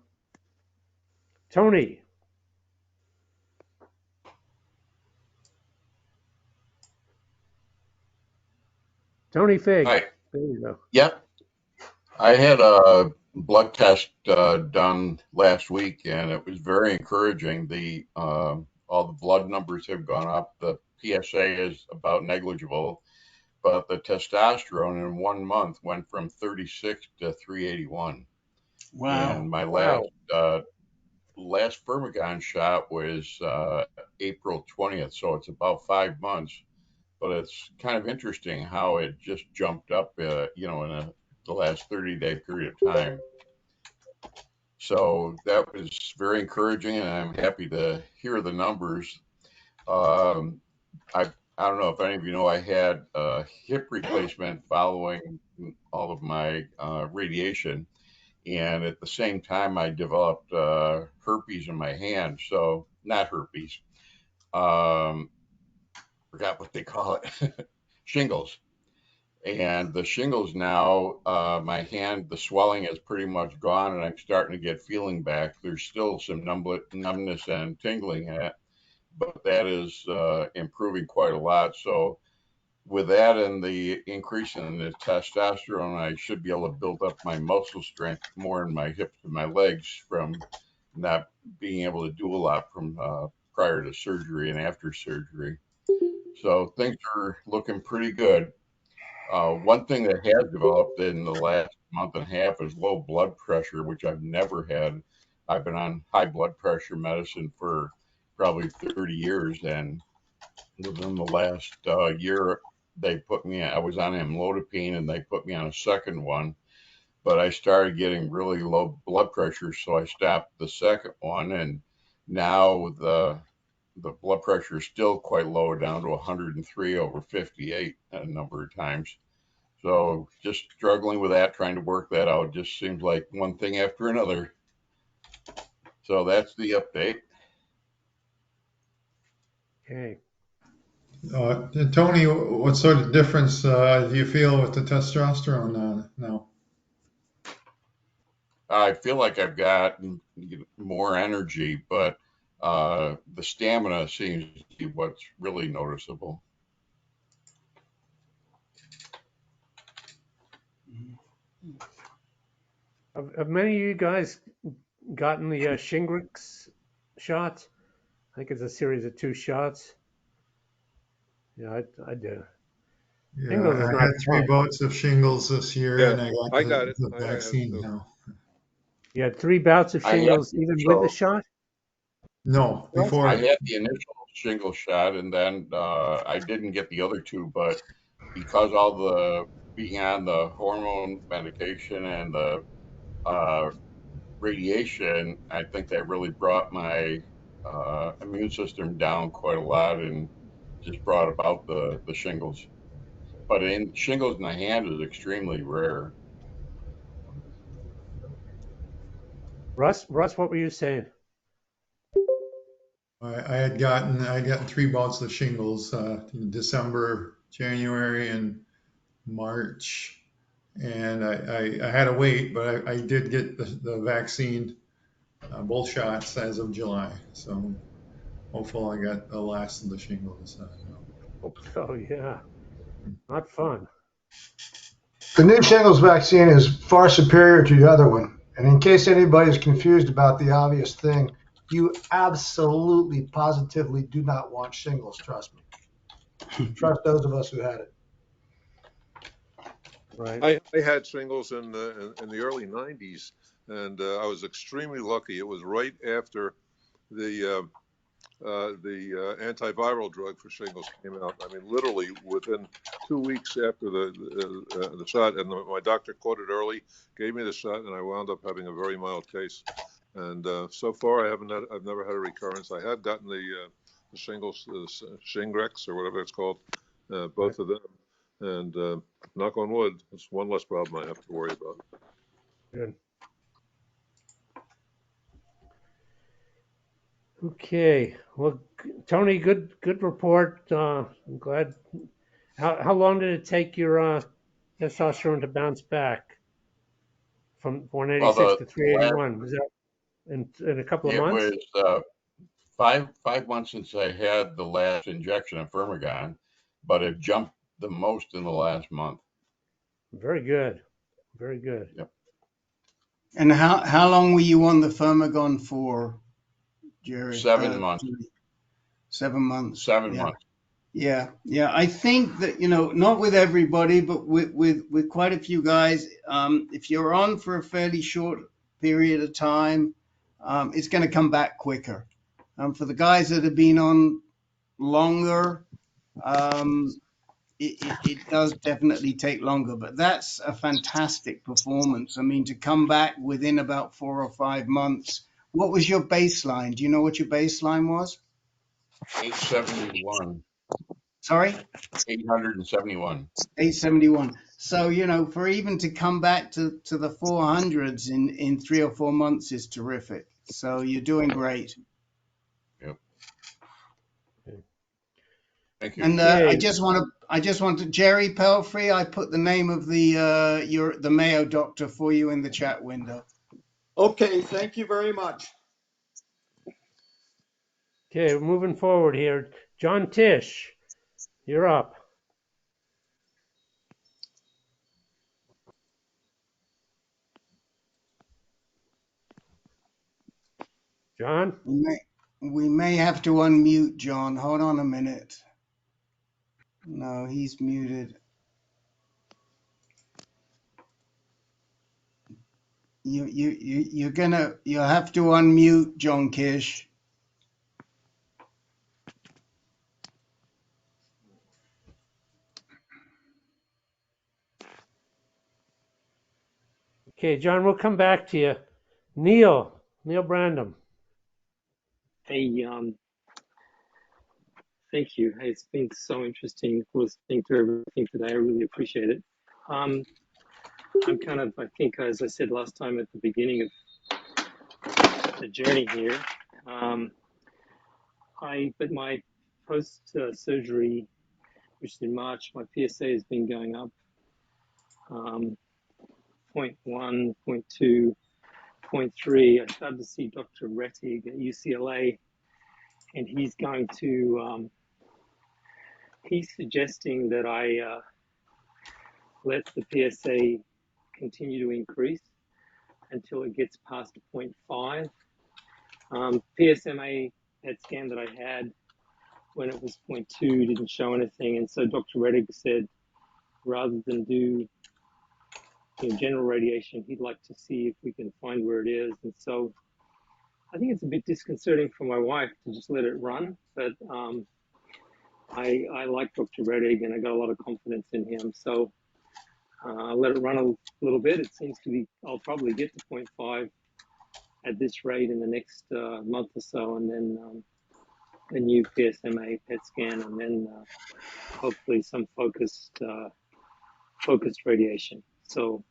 Tony. Tony Fig. Hi. There you go. Yep. I had a blood test done last week, and it was very encouraging. All the blood numbers have gone up. The PSA is about negligible, but the testosterone in 1 month went from 36 to 381. Wow. And my last Firmagon shot was April 20th, so it's about 5 months. but it's kind of interesting how it just jumped up, you know, in the last 30-day period of time. So that was very encouraging, and I'm happy to hear the numbers. I don't know if any of you know, I had a hip replacement following all of my radiation, and at the same time I developed herpes in my hand. So not herpes, forgot what they call it, shingles. And the shingles now, my hand, the swelling is pretty much gone, and I'm starting to get feeling back. There's still some numbness and tingling at it, but that is improving quite a lot. So with that and the increase in the testosterone, I should be able to build up my muscle strength more in my hips and my legs from not being able to do a lot from prior to surgery and after surgery. So things are looking pretty good. One thing that has developed in the last month and a half is low blood pressure, which I've never had. I've been on high blood pressure medicine for probably 30 years, and within the last year, they put me. I was on amlodipine, and they put me on a second one. But I started getting really low blood pressure, so I stopped the second one, and now the blood pressure is still quite low, down to 103/58 a number of times. So just struggling with that, trying to work that out. Just seems like one thing after another. So that's the update. Okay. Tony, what sort of difference do you feel with the testosterone now? I feel like I've got more energy, but the stamina seems to be what's really noticeable. Have many of you guys gotten the Shingrix shots? I think it's a series of 2 shots. Yeah, I did. Yeah, Shingles is I not had 3 fun. bouts of shingles this year, Yeah, and I got it. the I have vaccine too. now. You had 3 bouts of I had shingles the even with the initial, shot? No, What? before I it. had the initial shingle shot, and then I didn't get the other 2, but because all the being on the hormone medication and the uh, radiation, I think that really brought my immune system down quite a lot and just brought about the shingles. But shingles in the hand is extremely rare. Russ, what were you saying? I had gotten 3 bouts of shingles in December, January, and March, and I had to wait, but I did get the vaccine, both shots as of July. So hopefully I got the last of the shingles now. Oh yeah, not fun. The new shingles vaccine is far superior to the other one. And in case anybody's confused about the obvious thing, you absolutely, positively do not want shingles. Trust me. Trust those of us who had it. Right. I had shingles in the early 90s, and I was extremely lucky. It was right after the antiviral drug for shingles came out. I mean, literally within 2 weeks after the shot, and my doctor caught it early, gave me the shot, and I wound up having a very mild case. And so far, I've never had a recurrence. I had gotten the shingles, Shingrix or whatever it's called, both of them. And knock on wood, it's one less problem I have to worry about. Good. Okay. Well, Tony, good report. I'm glad. How long did it take your testosterone to bounce back from 186 to 381? Was that in a couple of It months? was 5 months since I had the last injection of Firmagon, but it jumped the most in the last month. Very good. Very good. Yep. And how long were you on the Firmagon for, Jerry? 7 months. 7 months. 7 months. Yeah. I think that, not with everybody, but with quite a few guys, if you're on for a fairly short period of time, it's going to come back quicker. For the guys that have been on longer, it does definitely take longer, but that's a fantastic performance. I mean, to come back within about 4 or 5 months. What was your baseline? Do you know what your baseline was? 871. Sorry? 871. 871. So, you know, for even to come back to the 400s in 3 or 4 months is terrific. So you're doing great. Yep. Thank you. And I just want to, Jerry Pelfrey, I put the name of the Mayo doctor for you in the chat window. Okay, thank you very much. Okay, moving forward here. John Tish, you're up. John? We may have to unmute John. Hold on a minute. No, he's muted. You'll have to unmute John Kish. Okay, John, we'll come back to you. Neil Brandom. Hey, thank you. Hey, it's been so interesting listening to everything today. I really appreciate it. I'm kind of, I think, as I said last time at the beginning of the journey here, but my post-surgery, which is in March, my PSA has been going up, 0.1, 0.2, 0.3. I started to see Dr. Rettig at UCLA, and he's going to, he's suggesting that I let the PSA continue to increase until it gets past 0.5. PSMA PET scan that I had when it was 0.2 didn't show anything, and so Dr. Rettig said rather than do general radiation, he'd like to see if we can find where it is. And so I think it's a bit disconcerting for my wife to just let it run, but I like Dr. Rettig and I got a lot of confidence in him. So I'll let it run a little bit. It seems to be, I'll probably get to 0.5 at this rate in the next month or so, and then a new PSMA PET scan, and then hopefully some focused radiation. So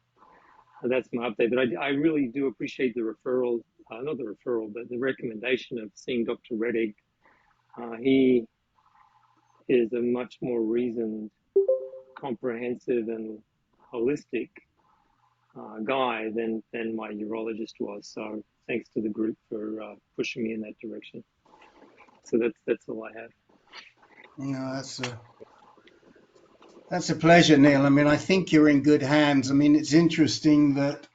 that's my update. But I really do appreciate the referral, not the referral, but the recommendation of seeing Dr. Rettig. He is a much more reasoned, comprehensive, and holistic guy than my urologist was. So thanks to the group for pushing me in that direction. So that's all I have. No, that's a pleasure, Neil. I mean, I think you're in good hands. I mean, it's interesting that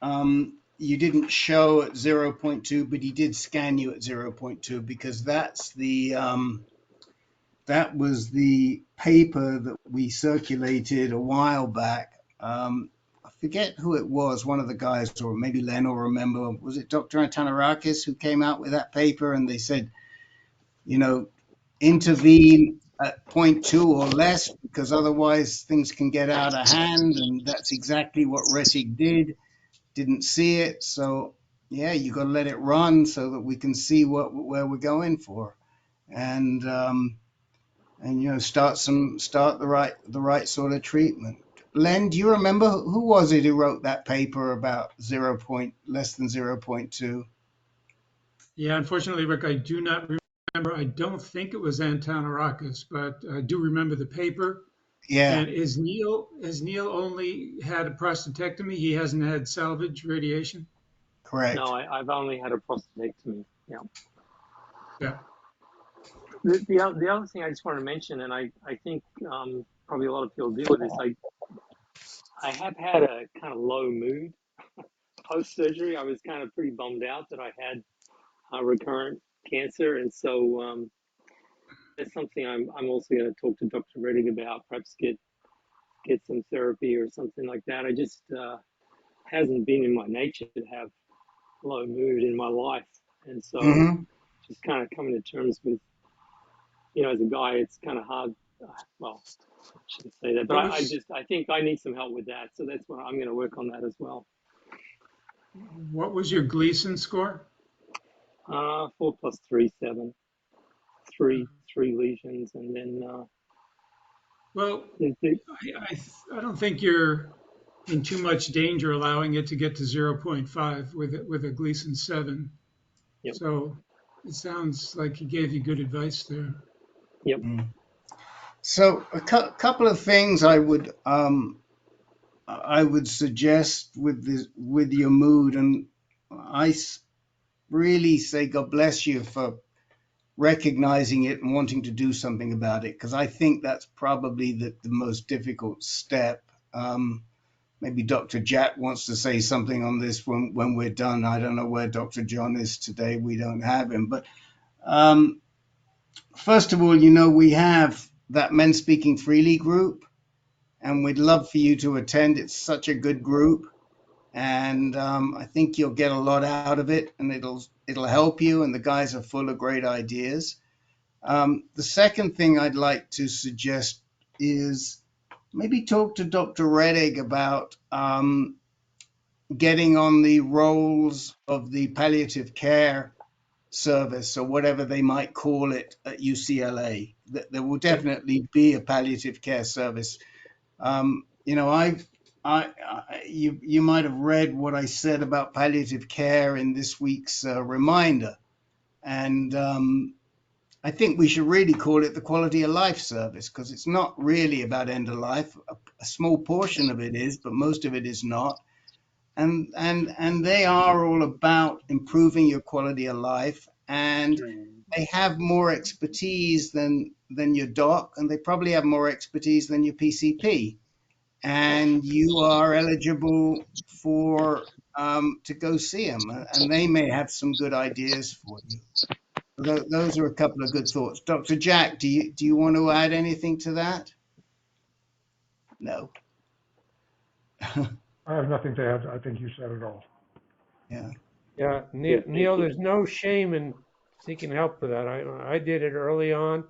you didn't show at 0.2, but he did scan you at 0.2, because that's that was the paper that we circulated a while back. I forget who it was, one of the guys, or maybe Len will remember. Was it Dr. Antanarakis who came out with that paper? And they said, intervene at 0.2 or less, because otherwise things can get out of hand. And that's exactly what Rettig did. Didn't see it. So yeah, you got to let it run so that we can see where we're going for. And start the right sort of treatment. Len, do you remember who was it who wrote that paper about less than 0.2? Yeah, unfortunately, Rick, I do not remember. I don't think it was Antanarakis, but I do remember the paper. Yeah. And has Neil only had a prostatectomy? He hasn't had salvage radiation? Correct. No, I've only had a prostatectomy. Yeah. Yeah. The other thing I just want to mention, and I think probably a lot of people deal with this, I have had a kind of low mood post-surgery. I was kind of pretty bummed out that I had recurrent cancer, and so that's something I'm also going to talk to Dr. Rettig about, perhaps get some therapy or something like that. I just hasn't been in my nature to have low mood in my life, and so just kind of coming to terms with, as a guy, it's kind of hard well, I shouldn't say that, but I think I need some help with that. So that's what I'm going to work on that as well. What was your Gleason score? 4 + 3, 7. Three lesions, and then. Well, I don't think you're in too much danger allowing it to get to 0.5 with a Gleason 7. Yep. So it sounds like he gave you good advice there. Yep. So a couple of things I would suggest with your mood, and I really say God bless you for recognizing it and wanting to do something about it, because I think that's probably the most difficult step. Maybe Dr. Jack wants to say something on this when we're done. I don't know where Dr. John is today. We don't have him. But first of all, we have that Men Speaking Freely group, and we'd love for you to attend. It's such a good group, and I think you'll get a lot out of it, and it'll help you, and the guys are full of great ideas. The second thing I'd like to suggest is maybe talk to Dr. Reddig about getting on the rolls of the palliative care service, or whatever they might call it at UCLA. There will definitely be a palliative care service. You might have read what I said about palliative care in this week's reminder, and I think we should really call it the quality of life service, because it's not really about end of life. A small portion of it is, but most of it is not. And they are all about improving your quality of life, and they have more expertise than your doc, and they probably have more expertise than your PCP. And you are eligible for to go see them, and they may have some good ideas for you. Those are a couple of good thoughts. Dr. Jack, do you want to add anything to that? No. I have nothing to add. I think you said it all. Yeah. Yeah, Neil, there's no shame in seeking help for that. I did it early on.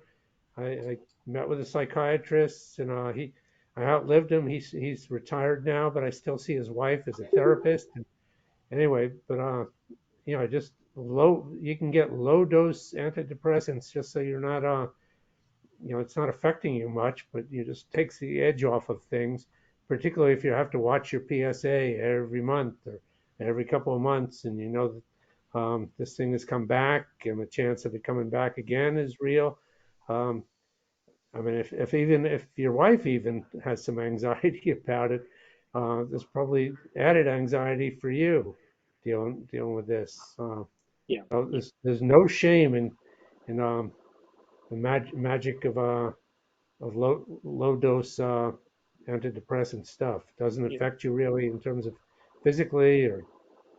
I met with a psychiatrist, and I outlived him. He's retired now, but I still see his wife as a therapist. And anyway, but just you can get low dose antidepressants just so you're not it's not affecting you much, but it just takes the edge off of things, particularly if you have to watch your PSA every month or every couple of months, and that this thing has come back, and the chance of it coming back again is real. I mean, if your wife even has some anxiety about it, there's probably added anxiety for you dealing with this. Yeah. So there's no shame in the magic of low dose antidepressant stuff. It doesn't affect you really in terms of physically or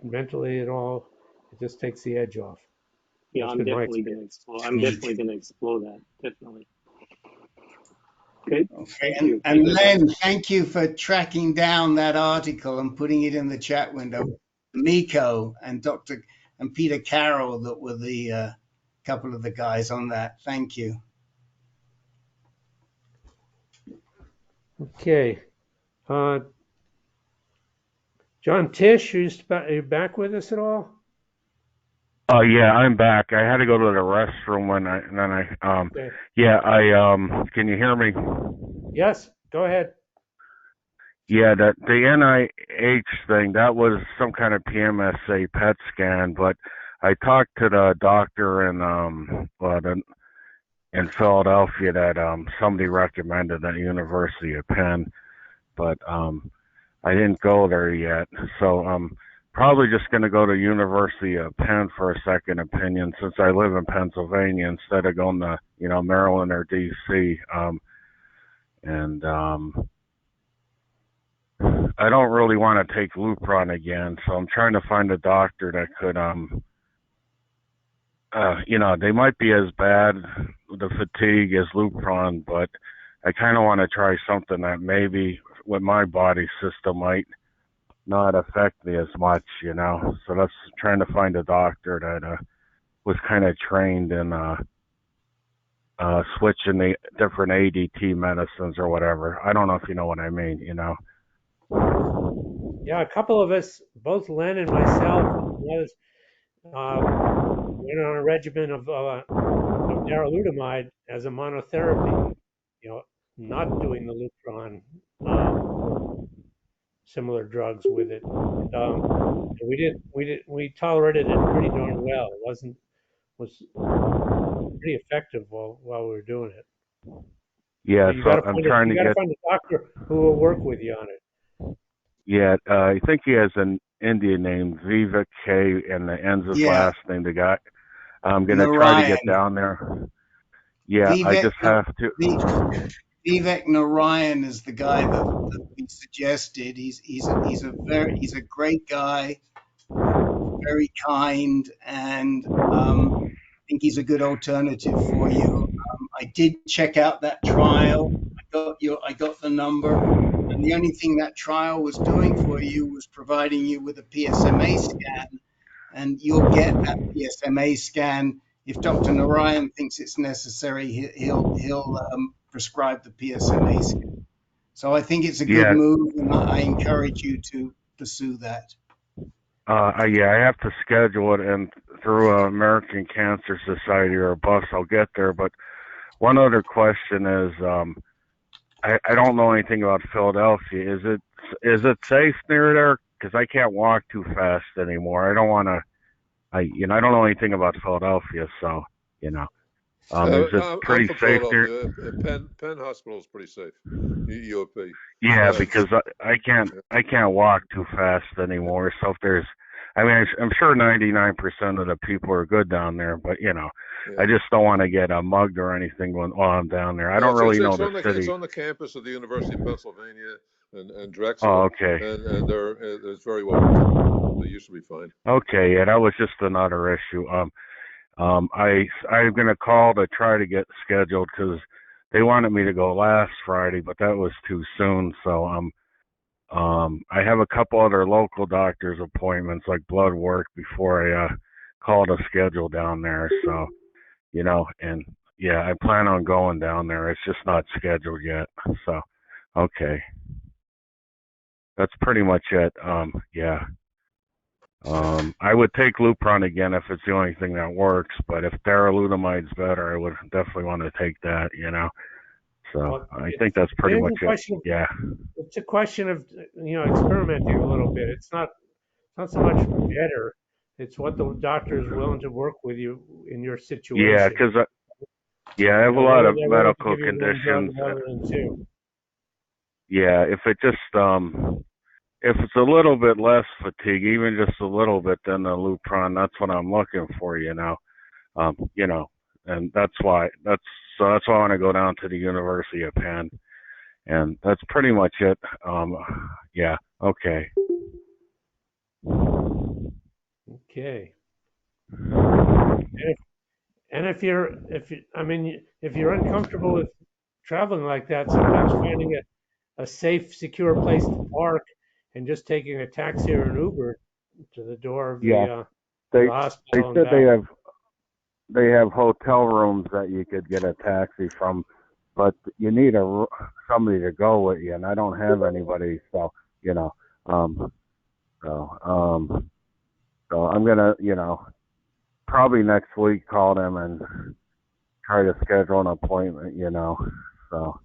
mentally at all. It just takes the edge off. Yeah, I'm definitely going to explore that. Definitely. Good. Okay. And Len, thank you for tracking down that article and putting it in the chat window. Miko and Peter Carroll, that were the couple of the guys on that. Thank you. Okay. John Tish, are you back with us at all? Yeah, I'm back. I had to go to the restroom Okay. Can you hear me? Yes, go ahead. Yeah, the NIH thing, that was some kind of PMSA PET scan, but I talked to the doctor in Philadelphia that somebody recommended at University of Penn, but I didn't go there yet. So probably just going to go to University of Penn for a second opinion, since I live in Pennsylvania, instead of going to Maryland or DC. I don't really want to take Lupron again, so I'm trying to find a doctor that could they might be as bad, the fatigue, as Lupron, but I kind of want to try something that maybe with my body system might not affect me as much, So that's trying to find a doctor that was kind of trained in switching the different ADT medicines or whatever. I don't know if you know what I mean, you know. Yeah, a couple of us, both Len and myself, was went on a regimen of darolutamide as a monotherapy. You know, not doing the Lupron, similar drugs with it. We tolerated it pretty darn well. It was pretty effective while we were doing it. Yeah, But you so got to I'm find trying to get. find a doctor who will work with you on it. Yeah, I think he has an Indian name, Viva K, and the ends his Yeah, last name. The guy. I'm gonna try to Narayan. get down there. Yeah, I Vivek, just have to. Vivek Narayan is the guy that we suggested. He's a great guy, very kind, and I think he's a good alternative for you. I did check out that trial. I got the number, and the only thing that trial was doing for you was providing you with a PSMA scan, and you'll get that PSMA scan. If Dr. Narayan thinks it's necessary, he'll prescribe the PSMA scan. So I think it's a good Yeah, move, and I encourage you to pursue that. yeah, I have to schedule it, and through American Cancer Society or a bus, I'll get there. But one other question is, I don't know anything about Philadelphia. Is it safe near there? Because I can't walk too fast anymore. I don't want to. I don't know anything about Philadelphia, so is it pretty I'm from safe there? Philadelphia. Penn Hospital is pretty safe. UOP. Yeah, because I can't walk too fast anymore. So if there's, I'm sure 99% of the people are good down there, but I just don't want to get mugged or anything while I'm down there. I don't really know the city. It's on the campus of the University of Pennsylvania and Drexel. Oh, okay. And it's very well protected. They used to be fine. Okay, yeah, that was just another issue. I'm gonna call to try to get scheduled because they wanted me to go last Friday, but that was too soon. So I have a couple other local doctor's appointments, like blood work, before I call to schedule down there. So and yeah, I plan on going down there. It's just not scheduled yet. So okay, that's pretty much it. Yeah. I would take Lupron again if it's the only thing that works, but if darolutamide's better, I would definitely want to take that, So Well, I think that's pretty much it. Yeah. It's a question of experimenting a little bit. It's not so much better. It's what the doctor is willing to work with you in your situation. Yeah, because I have a lot of medical conditions. Yeah, if it's a little bit less fatigue, even just a little bit, than the Lupron, that's what I'm looking for, and that's why I want to go down to the University of Penn, and that's pretty much it. Yeah, okay. Okay. And if you're uncomfortable with traveling like that, sometimes finding a safe, secure place to park and just taking a taxi or an Uber to the door of the hospital. They said they have hotel rooms that you could get a taxi from, but you need somebody to go with you, and I don't have anybody, so so I'm gonna probably next week call them and try to schedule an appointment, so.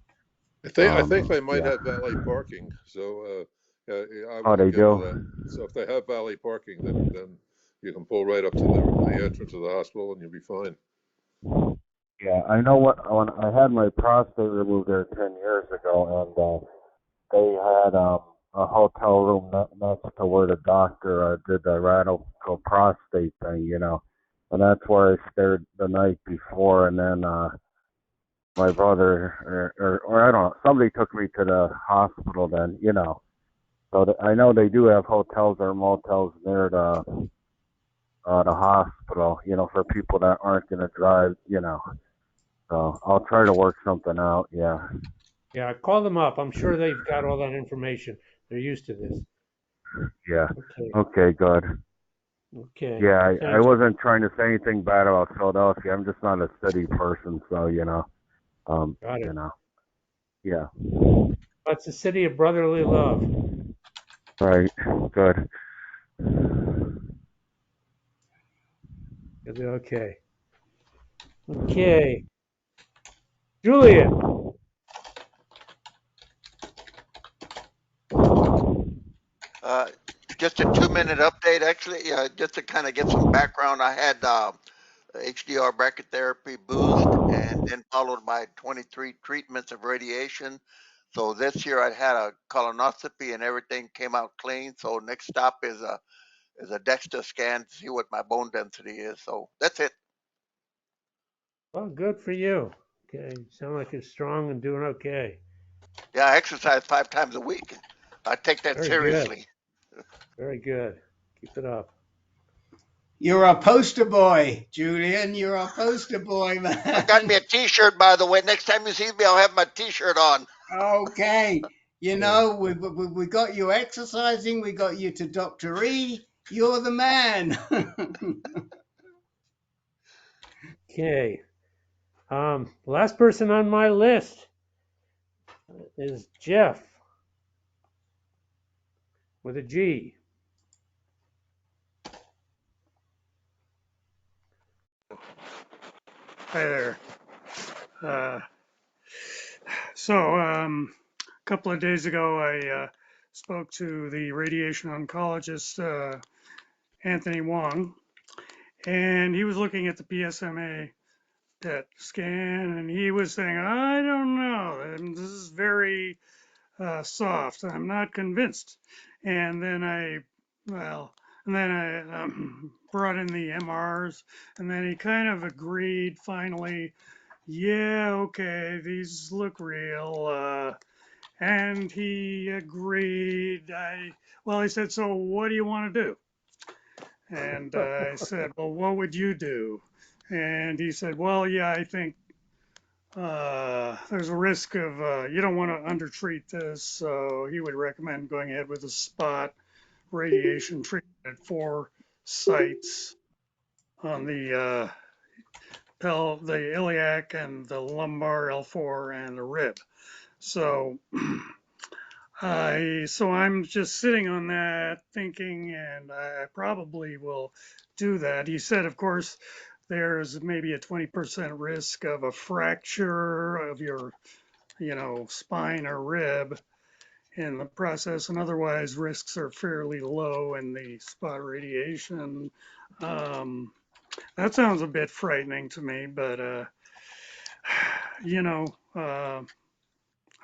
I think they might have valet parking, so I they do. That. So if they have valet parking, then you can pull right up to the entrance of the hospital, and you'll be fine. Yeah, I know when I had my prostate removed there 10 years ago, and they had a hotel room next to where the doctor did the radical prostate thing, and that's where I stayed the night before, and then my brother or I don't know, somebody took me to the hospital then, so I know they do have hotels or motels near the hospital, for people that aren't going to drive, so I'll try to work something out. Yeah. Yeah, call them up. I'm sure they've got all that information. They're used to this. Yeah. Okay, good. Okay. Yeah, I Thanks. wasn't trying to say anything bad about Philadelphia. I'm just not a city person, so Got it. yeah. It's the city of brotherly love. Right. Good. Okay. Okay. Julian. Uh, just a 2-minute update, actually, just to kind of get some background. I had HDR brachytherapy boost and then followed by 23 treatments of radiation. So this year I had a colonoscopy and everything came out clean. So next stop is a DEXA scan to see what my bone density is. So that's it. Well, good for you. Okay. You sound like you're strong and doing okay. Yeah, I exercise 5 times a week. I take that Very good. seriously. Very good. Keep it up. You're a poster boy, Julian. You're a poster boy, I got me man. a T-shirt, by the way. Next time you see me, I'll have my T-shirt on. Okay. You know, we got you exercising. We got you to Dr. E. You're the man. Okay. Last person on my list is Jeff with a G. Hi there. A couple of days ago, I spoke to the radiation oncologist, Anthony Wong, and he was looking at the PSMA PET scan, and he was saying, I don't know, and this is very soft. I'm not convinced. And then I brought in the MRs, and then he kind of agreed finally, yeah, okay, these look real. And he agreed. He said, so what do you want to do? And I said, well, what would you do? And he said, well, yeah, I think there's a risk of, you don't want to undertreat this. So he would recommend going ahead with a spot radiation treatment at 4 sites on the iliac and the lumbar L4 and the rib. So I'm just sitting on that thinking, and I probably will do that. He said, of course, there's maybe a 20% risk of a fracture of your, spine or rib in the process, and otherwise risks are fairly low in the spot radiation. That sounds a bit frightening to me, but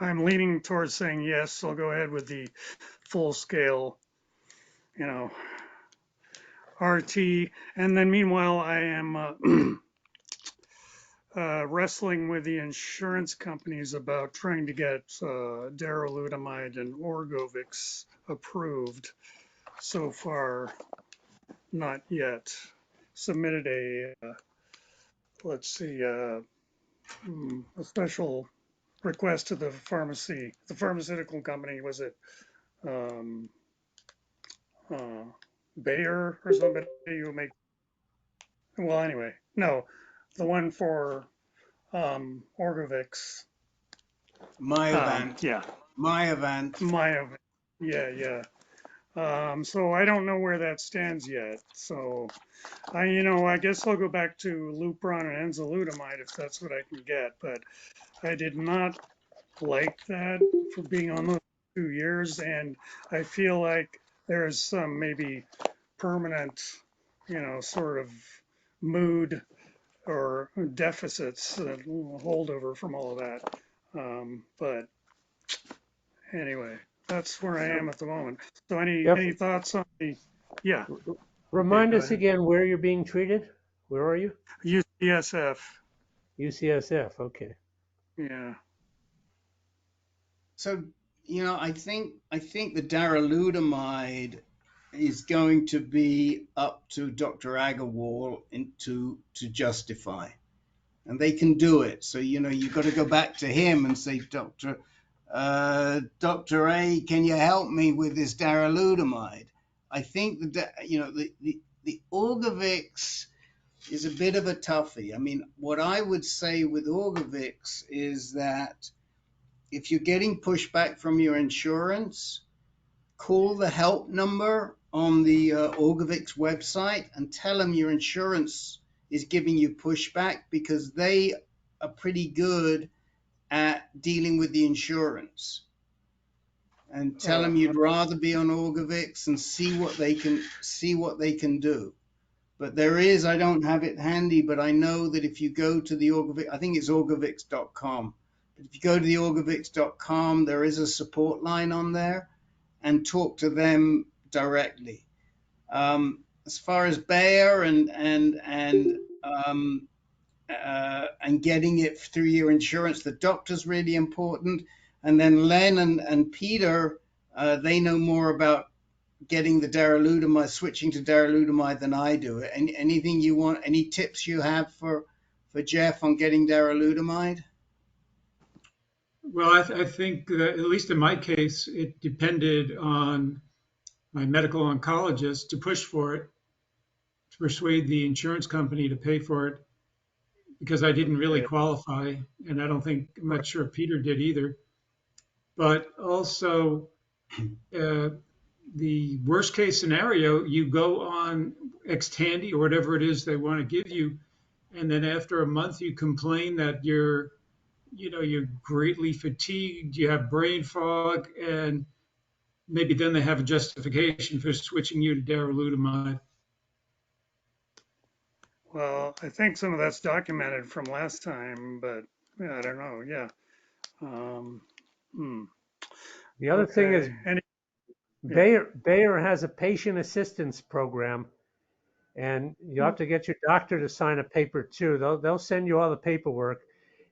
I'm leaning towards saying yes. I'll go ahead with the full scale, RT. And then meanwhile, I am wrestling with the insurance companies about trying to get darolutamide and Orgovix approved. So far, not yet. Submitted a special request to the pharmaceutical company. Was it Bayer or somebody who make? Well, anyway, no, the one for Orgovix. Myovant. Yeah. Myovant. Yeah. So I don't know where that stands yet. So I guess I'll go back to Lupron and enzalutamide if that's what I can get. But I did not like that for being on those 2 years, and I feel like there's some maybe permanent, sort of mood or deficits that hold over from all of that. But anyway, that's where I am at the moment. So any thoughts on the? Yeah. Remind Go us ahead. again where you're being treated. Where are you? UCSF. UCSF. Okay. Yeah. So I think the darolutamide is going to be up to Dr. Agarwal to justify, and they can do it. So you've got to go back to him and say, Dr. A, can you help me with this darolutamide? I think that the Orgovix is a bit of a toughie. I mean, what I would say with Orgovix is that if you're getting pushback from your insurance, call the help number on the Orgovix website and tell them your insurance is giving you pushback, because they are pretty good at dealing with the insurance. And tell them you'd rather be on Orgovix and see what they can do. But there is, I don't have it handy, but I know that if you go to the Orgovix, I think it's orgovix.com. But if you go to the orgovix.com, there is a support line on there, and talk to them directly. As far as Bayer and getting it through your insurance, the doctor's really important. And then Len and Peter, they know more about getting the darolutamide, switching to darolutamide than I do. Anything you want, any tips you have for Jeff on getting darolutamide? Well, I think that, at least in my case, it depended on my medical oncologist to push for it, to persuade the insurance company to pay for it, because I didn't really qualify, and I'm not sure Peter did either. But also, the worst case scenario, you go on Xtandi or whatever it is they want to give you, and then after a month you complain that you're greatly fatigued, you have brain fog, and maybe then they have a justification for switching you to darolutamide. Well, I think some of that's documented from last time, but yeah, I don't know. Yeah. The other thing is, Bayer has a patient assistance program, and you have to get your doctor to sign a paper too. They'll send you all the paperwork,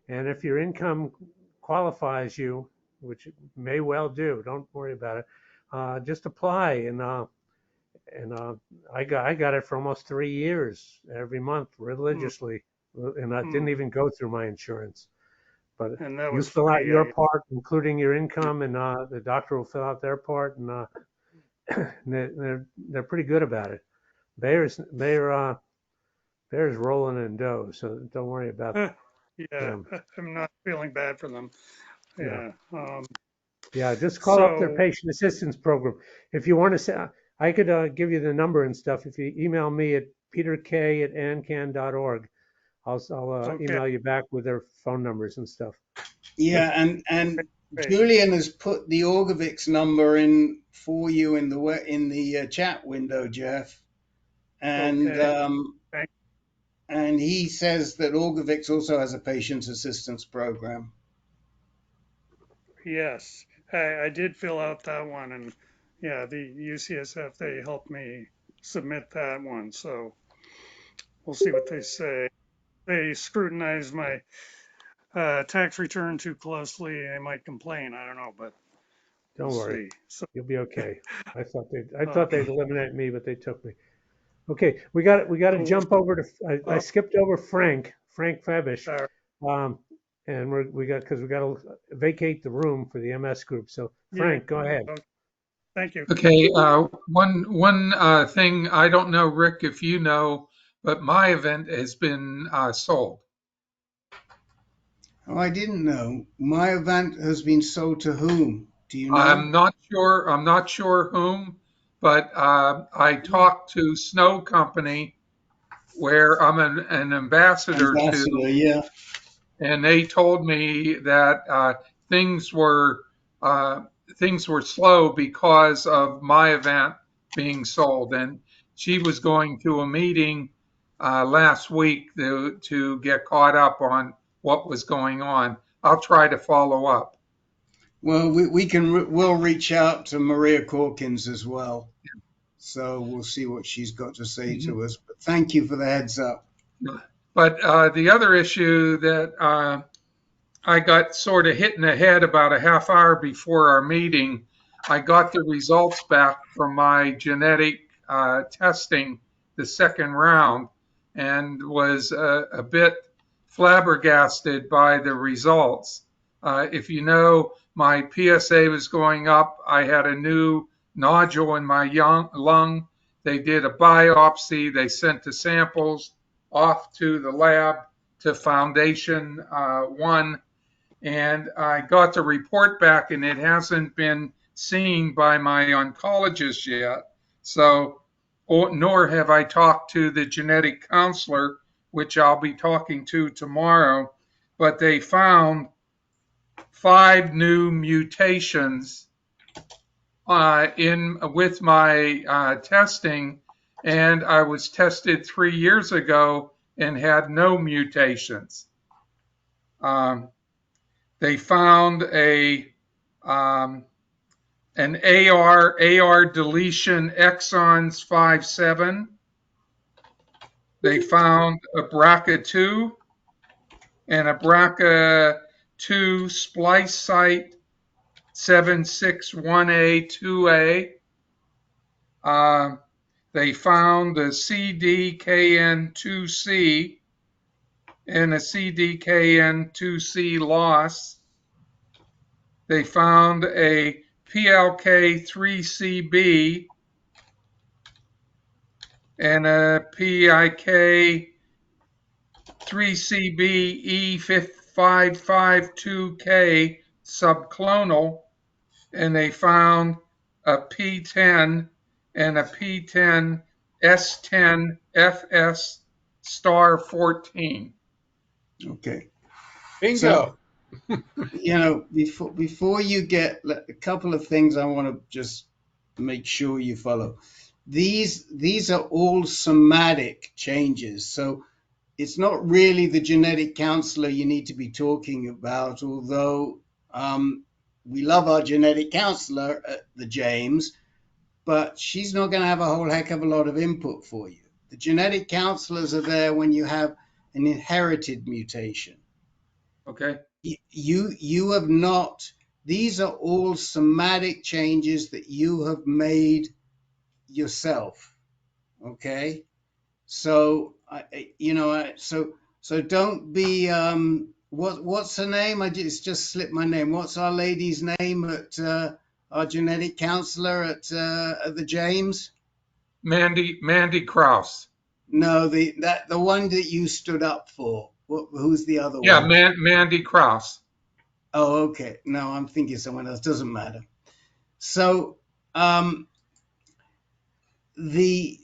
and if your income qualifies you, which it may well do, don't worry about it. Just apply, and I got it for almost 3 years, every month religiously, and I didn't even go through my insurance. But you fill out your part, including your income, and the doctor will fill out their part, and they're pretty good about it. Bayer's rolling in dough, so don't worry about that. Yeah, I'm not feeling bad for them. Yeah. Just call up their patient assistance program. If you want to say, I could give you the number and stuff. If you email me at peterk@ancan.org, I'll email you back with their phone numbers and stuff. Yeah, and Julian has put the Orgovix number in for you in the chat window, Jeff, and and he says that Orgovix also has a patient assistance program. Yes, I did fill out that one, and yeah, the UCSF, they helped me submit that one, so we'll see what they say. They scrutinize my tax return too closely, they might complain. I don't know, but don't worry, you'll be okay. I thought they'd eliminate me, but they took me. Okay, we got to jump over to. I skipped over Frank Fabish, and we got to vacate the room for the MS group. So Frank, go ahead. Thank you. Okay, one thing, I don't know, Rick, if you know, but Myovant has been sold. Oh, I didn't know. Myovant has been sold to whom? Do you know? I'm not sure whom, but I talked to Snow Company, where I'm an ambassador to. Yeah. And they told me that things were slow because of Myovant being sold, and she was going to a meeting last week to get caught up on what was going on. I'll try to follow up. Well, we'll reach out to Maria Corkins as well, so we'll see what she's got to say to us. But thank you for the heads up. But the other issue that I got sort of hit in the head about a half hour before our meeting, I got the results back from my genetic testing, the second round, and was a bit flabbergasted by the results. If you know, my PSA was going up. I had a new nodule in my lung, They did a biopsy. They sent the samples off to the lab to Foundation 1, and I got the report back, and it hasn't been seen by my oncologist yet. So, nor have I talked to the genetic counselor, which I'll be talking to tomorrow. But they found 5 new mutations with my testing, and I was tested 3 years ago and had no mutations. They found an AR deletion exons 5-7. They found a BRCA2 and a BRCA2 splice site 761A2A. They found a CDKN2C and a CDKN2C loss. They found a PLK3CB and a PIK3CB E552K subclonal, and they found a P10 and a P10 S10FS star 14. Okay. Bingo. So, before you get a couple of things I want to just make sure you follow. These are all somatic changes. So it's not really the genetic counselor you need to be talking about, although we love our genetic counselor at the James, but she's not going to have a whole heck of a lot of input for you. The genetic counselors are there when you have an inherited mutation. Okay. You have not, these are all somatic changes that you have made yourself. Okay. So, so don't be, what's her name? It's just slipped my name. What's our lady's name at our genetic counselor at the James? Mandy Krause. No, the one that you stood up for. Who's the other Yeah, one? Mandy Krause. Oh, okay. No, I'm thinking someone else. Doesn't matter. So, the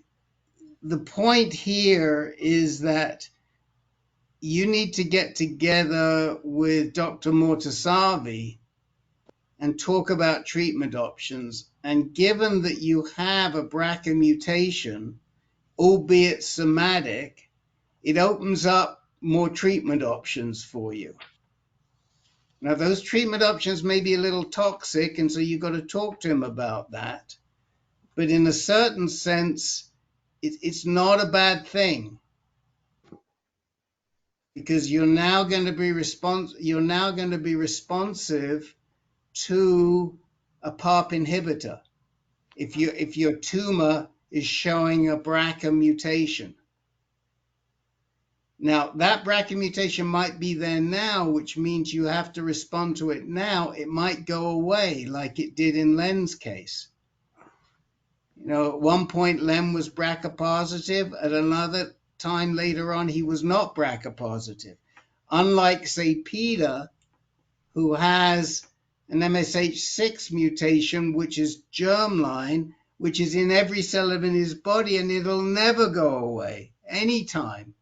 point here is that you need to get together with Dr. Mortasavi and talk about treatment options. And given that you have a BRCA mutation, albeit somatic, it opens up more treatment options for you. Now, those treatment options may be a little toxic, and so you've got to talk to him about that. But in a certain sense, it's not a bad thing, because you're now going to be responsive to a PARP inhibitor if your tumor is showing a BRCA mutation. Now, that BRCA mutation might be there now, which means you have to respond to it now. It might go away like it did in Len's case. At one point, Len was BRCA positive. At another time later on, he was not BRCA positive. Unlike, say, Peter, who has an MSH6 mutation, which is germline, which is in every cell in his body, and it'll never go away anytime.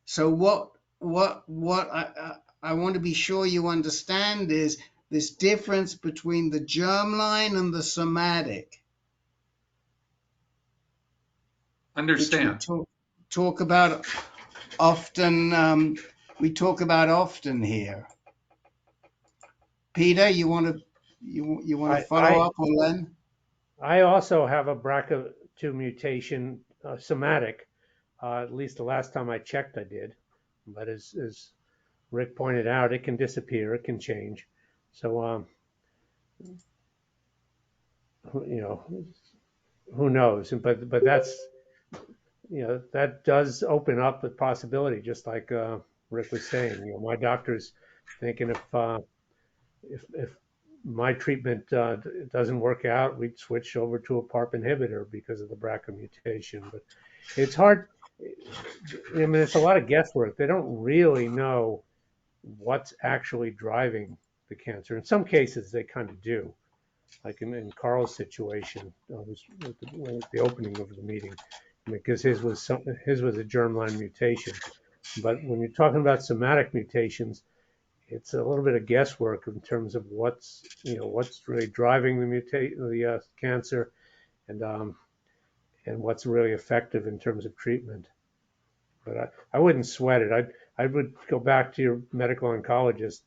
So what I want to be sure you understand is this difference between the germline and the somatic. Understand. Which we talk about often. We talk about often here. Peter, you want to follow up on Len? I also have a BRCA2 mutation, somatic. At least the last time I checked, I did. But as Rick pointed out, it can disappear, it can change. So, who knows? But that's, that does open up the possibility, just like Rick was saying. My doctor's thinking if my treatment doesn't work out, we'd switch over to a PARP inhibitor because of the BRCA mutation. But it's hard. I mean, it's a lot of guesswork. They don't really know what's actually driving the cancer. In some cases, they kind of do, like in Carl's situation, was with the opening of the meeting, because his was a germline mutation. But when you're talking about somatic mutations, it's a little bit of guesswork in terms of what's really driving the cancer, and what's really effective in terms of treatment. But I wouldn't sweat it. I would go back to your medical oncologist.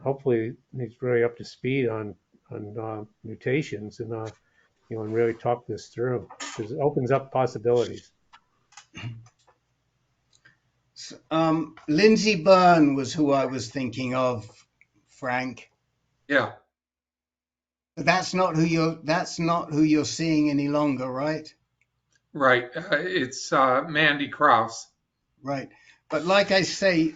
Hopefully, he's really up to speed on mutations, and and really talk this through, because it opens up possibilities. Lindsey Byrne was who I was thinking of, Frank. Yeah. But that's not who you're seeing any longer, right? Right. It's Mandy Krause. Right. But like I say,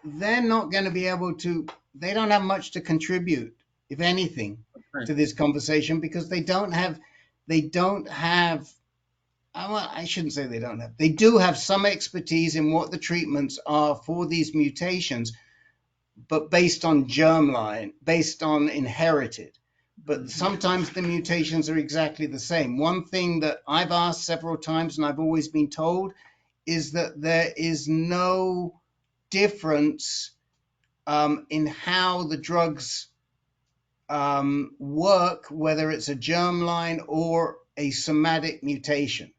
they're not going to be able to. They don't have much to contribute, if anything, to this conversation, because they don't have. I shouldn't say they don't have. They do have some expertise in what the treatments are for these mutations, but based on germline, based on inherited. But sometimes the mutations are exactly the same. One thing that I've asked several times and I've always been told is that there is no difference in how the drugs work, whether it's a germline or a somatic mutation.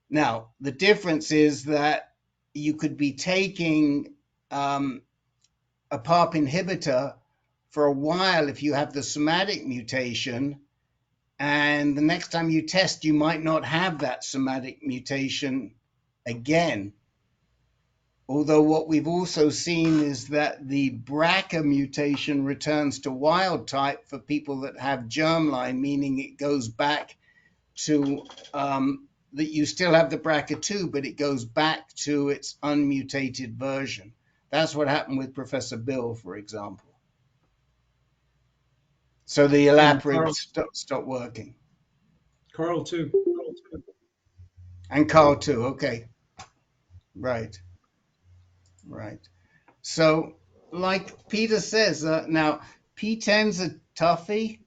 Now, the difference is that you could be taking a PARP inhibitor for a while if you have the somatic mutation, and the next time you test, you might not have that somatic mutation again. Although what we've also seen is that the BRCA mutation returns to wild type for people that have germline, meaning it goes back to that you still have the BRCA2, but it goes back to its unmutated version. That's what happened with Professor Bill, for example. So the olaparib stopped working. Carl too. And Carl too. Okay. Right. So, like Peter says, now P10's a toughie.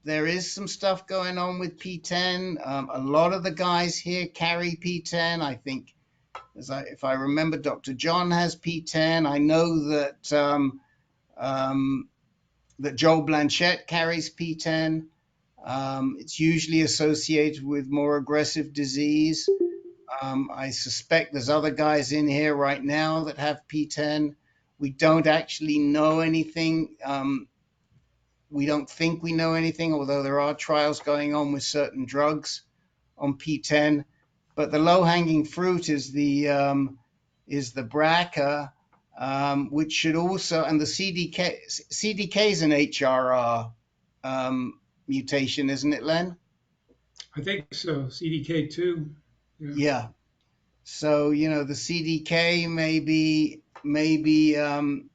There is some stuff going on with P10. A lot of the guys here carry P10. I think, if I remember, Dr. John has P10. I know that that Joel Blanchette carries P10. It's usually associated with more aggressive disease. I suspect there's other guys in here right now that have P10. We don't actually know anything. We don't think we know anything, although there are trials going on with certain drugs on P10. But the low-hanging fruit is the BRCA, which should also, and the CDK is an HRR mutation, isn't it, Len? I think so. CDK2. Yeah. So the CDK maybe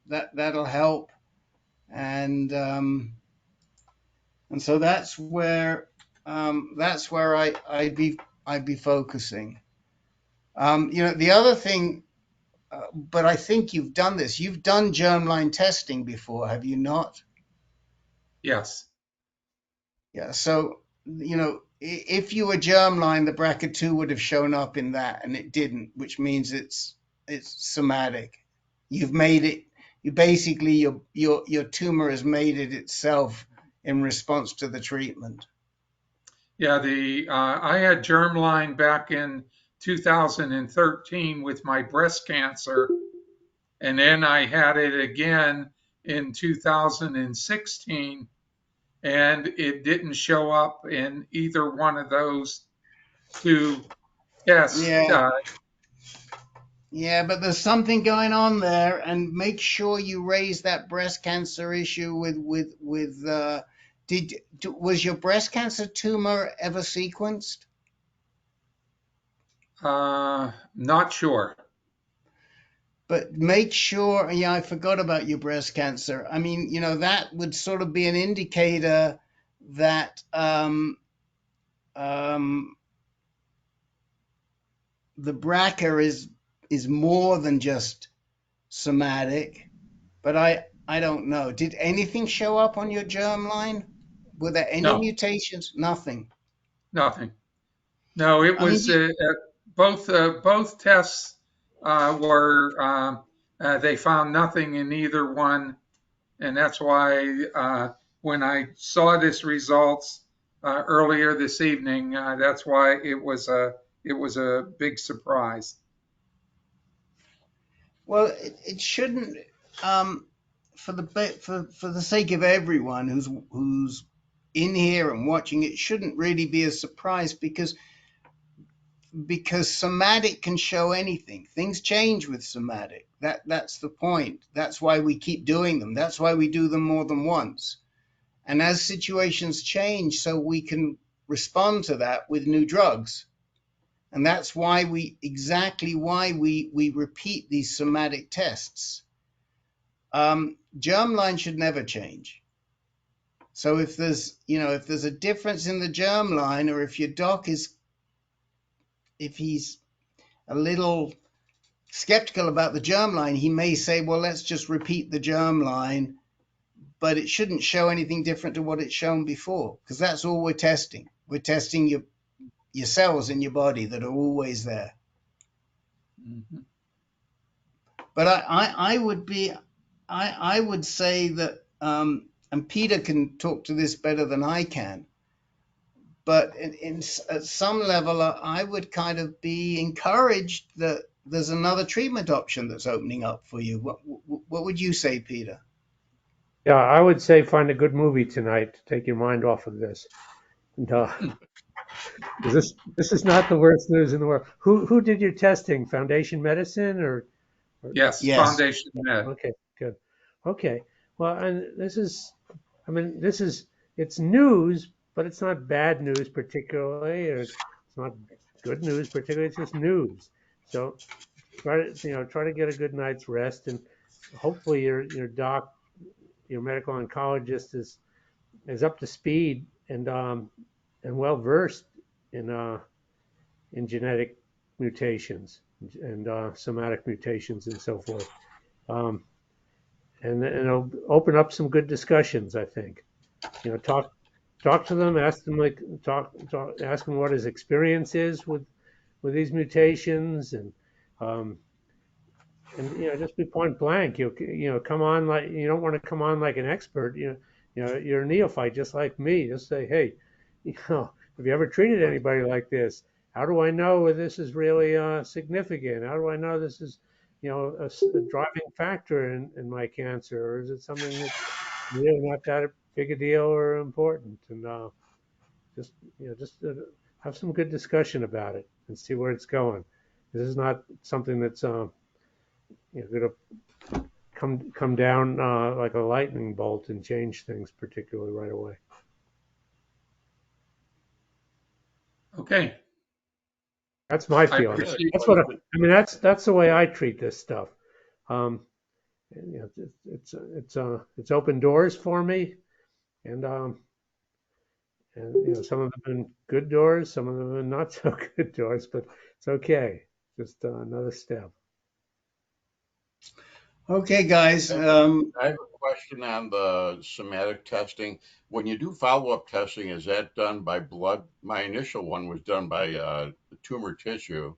that'll help, and so that's where I'd be focusing. The other thing, but I think you've done this. You've done germline testing before, have you not? Yes. Yeah. So if you were germline, the BRCA2 would have shown up in that, and it didn't, which means it's somatic. You've made it. You basically your tumor has made it itself in response to the treatment. Yeah, I had germline back in 2013 with my breast cancer, and then I had it again in 2016, and it didn't show up in either one of those two tests. Yeah, but there's something going on there, and make sure you raise that breast cancer issue with was your breast cancer tumor ever sequenced? Not sure. But make sure, yeah, I forgot about your breast cancer. I mean, that would sort of be an indicator that the BRCA is more than just somatic. But I don't know. Did anything show up on your germline? Were there any No, mutations? Nothing. nothing. No, it I mean, was both tests were they found nothing in either one, and that's why when I saw this results earlier this evening, that's why it was a big surprise. well, it shouldn't. For the sake of everyone who's in here and watching, it shouldn't really be a surprise because somatic can show anything. Things change with somatic. That's the point. That's why we keep doing them. That's why we do them more than once. And as situations change, so we can respond to that with new drugs. And that's why we repeat these somatic tests. Germline should never change. So if there's a difference in the germline, or if your doc if he's a little skeptical about the germline, he may say, well, let's just repeat the germline, but it shouldn't show anything different to what it's shown before, because that's all we're testing. We're testing your cells in your body that are always there. Mm-hmm. But I would say that, and Peter can talk to this better than I can, but at some level, I would kind of be encouraged that there's another treatment option that's opening up for you. What would you say, Peter? Yeah, I would say find a good movie tonight to take your mind off of this. And, this is not the worst news in the world. Who did your testing? Foundation Medicine or Yes, Foundation Med. Okay, good. Okay, well, and it's news, but it's not bad news particularly, or it's not good news particularly. It's just news. So try to get a good night's rest, and hopefully your doc, your medical oncologist is up to speed and well versed in genetic mutations and somatic mutations and so forth. And it'll open up some good discussions, I think. Talk to them, ask them ask them what his experience is with these mutations, and just be point blank. Come on like you don't want to come on like an expert. You're a neophyte just like me. Just say, hey, have you ever treated anybody like this? How do I know if this is really significant? How do I know this is a driving factor in my cancer, or is it something that's really not that big a deal or important? And just have some good discussion about it and see where it's going. This is not something that's going to come down like a lightning bolt and change things particularly right away. Okay. That's my feeling. That's the way I treat this stuff. It's open doors for me, and some of them have been good doors, some of them have been not so good doors, but it's okay. Just another step. Okay, guys. I have a question on the somatic testing. When you do follow-up testing, is that done by blood? My initial one was done by tumor tissue,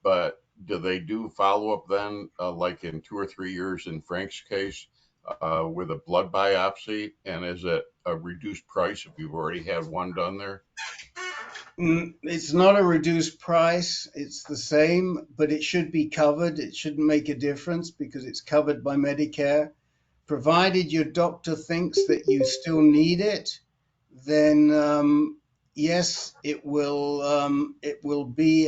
but do they do follow-up then, like in 2 or 3 years in Frank's case, with a blood biopsy? And is it a reduced price if you've already had one done there? It's not a reduced price. It's the same, but it should be covered. It shouldn't make a difference because it's covered by Medicare. Provided your doctor thinks that you still need it, then yes, it will be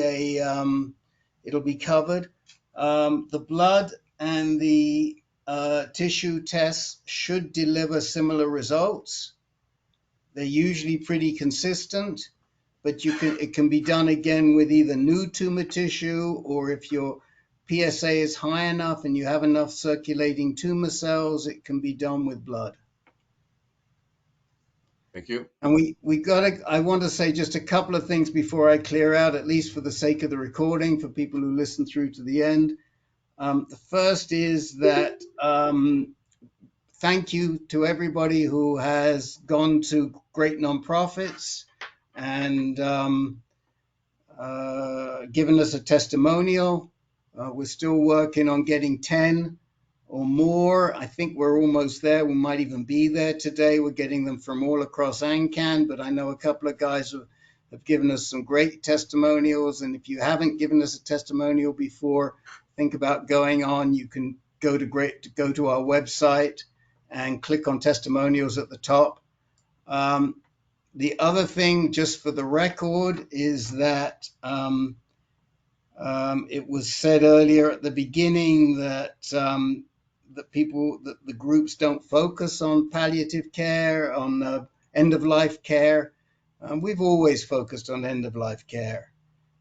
it'll be covered. The blood and the tissue tests should deliver similar results. They're usually pretty consistent, but it can be done again with either new tumor tissue, or if you're PSA is high enough and you have enough circulating tumor cells, it can be done with blood. Thank you. And I want to say just a couple of things before I clear out, at least for the sake of the recording, for people who listen through to the end. The first is that thank you to everybody who has gone to great nonprofits and given us a testimonial. We're still working on getting 10 or more. I think we're almost there. We might even be there today. We're getting them from all across AnCan, but I know a couple of guys have given us some great testimonials. And if you haven't given us a testimonial before, think about going on. You can go to our website and click on testimonials at the top. The other thing, just for the record, is that it was said earlier at the beginning that the groups don't focus on palliative care, on end-of-life care. We've always focused on end-of-life care.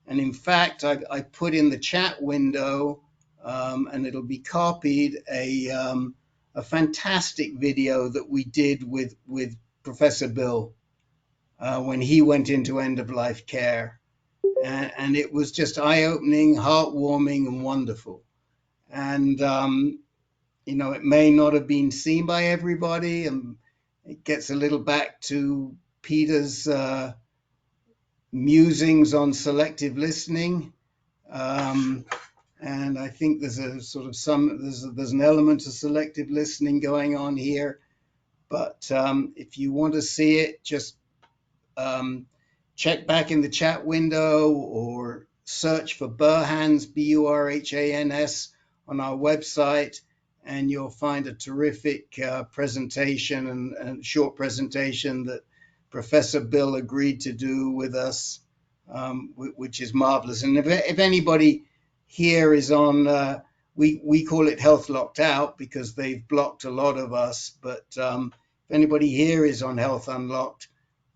And in fact, I put in the chat window, and it'll be copied, a fantastic video that we did with Professor Bill when he went into end-of-life care. And it was just eye-opening, heartwarming, and wonderful. And, you know, it may not have been seen by everybody, and it gets a little back to Peter's musings on selective listening. And I think there's a sort of there's an element of selective listening going on here. But if you want to see it, just check back in the chat window or search for Burhans, Burhans, on our website, and you'll find a terrific presentation and short presentation that Professor Bill agreed to do with us, which is marvelous. And if anybody here is on, we call it Health Locked Out because they've blocked a lot of us, but if anybody here is on Health Unlocked,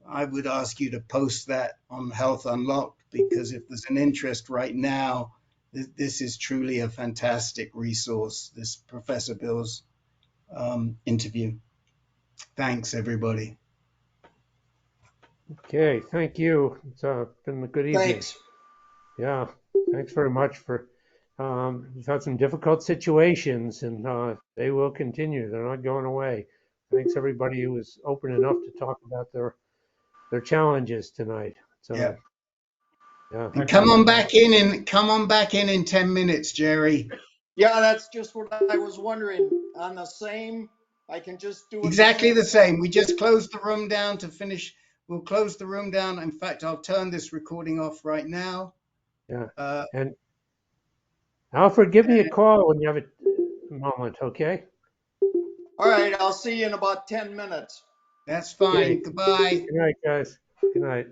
I would ask you to post that on Health Unlocked, because if there's an interest right now, this is truly a fantastic resource, this Professor Bill's interview. Thanks, everybody. Okay, thank you. It's been a good evening. Thanks. Yeah, thanks very much for. We've had some difficult situations, and they will continue. They're not going away. Thanks everybody who was open enough to talk about their challenges tonight. So, yeah. And come on back in 10 minutes, Jerry. Yeah, that's just what I was wondering. On the same, I can just do it exactly the same. We just closed the room down to finish. We'll close the room down. In fact, I'll turn this recording off right now. Yeah. And Alfred, give me a call when you have a moment, okay? All right, I'll see you in about 10 minutes. That's fine. Okay. Goodbye. Good night, guys. Good night.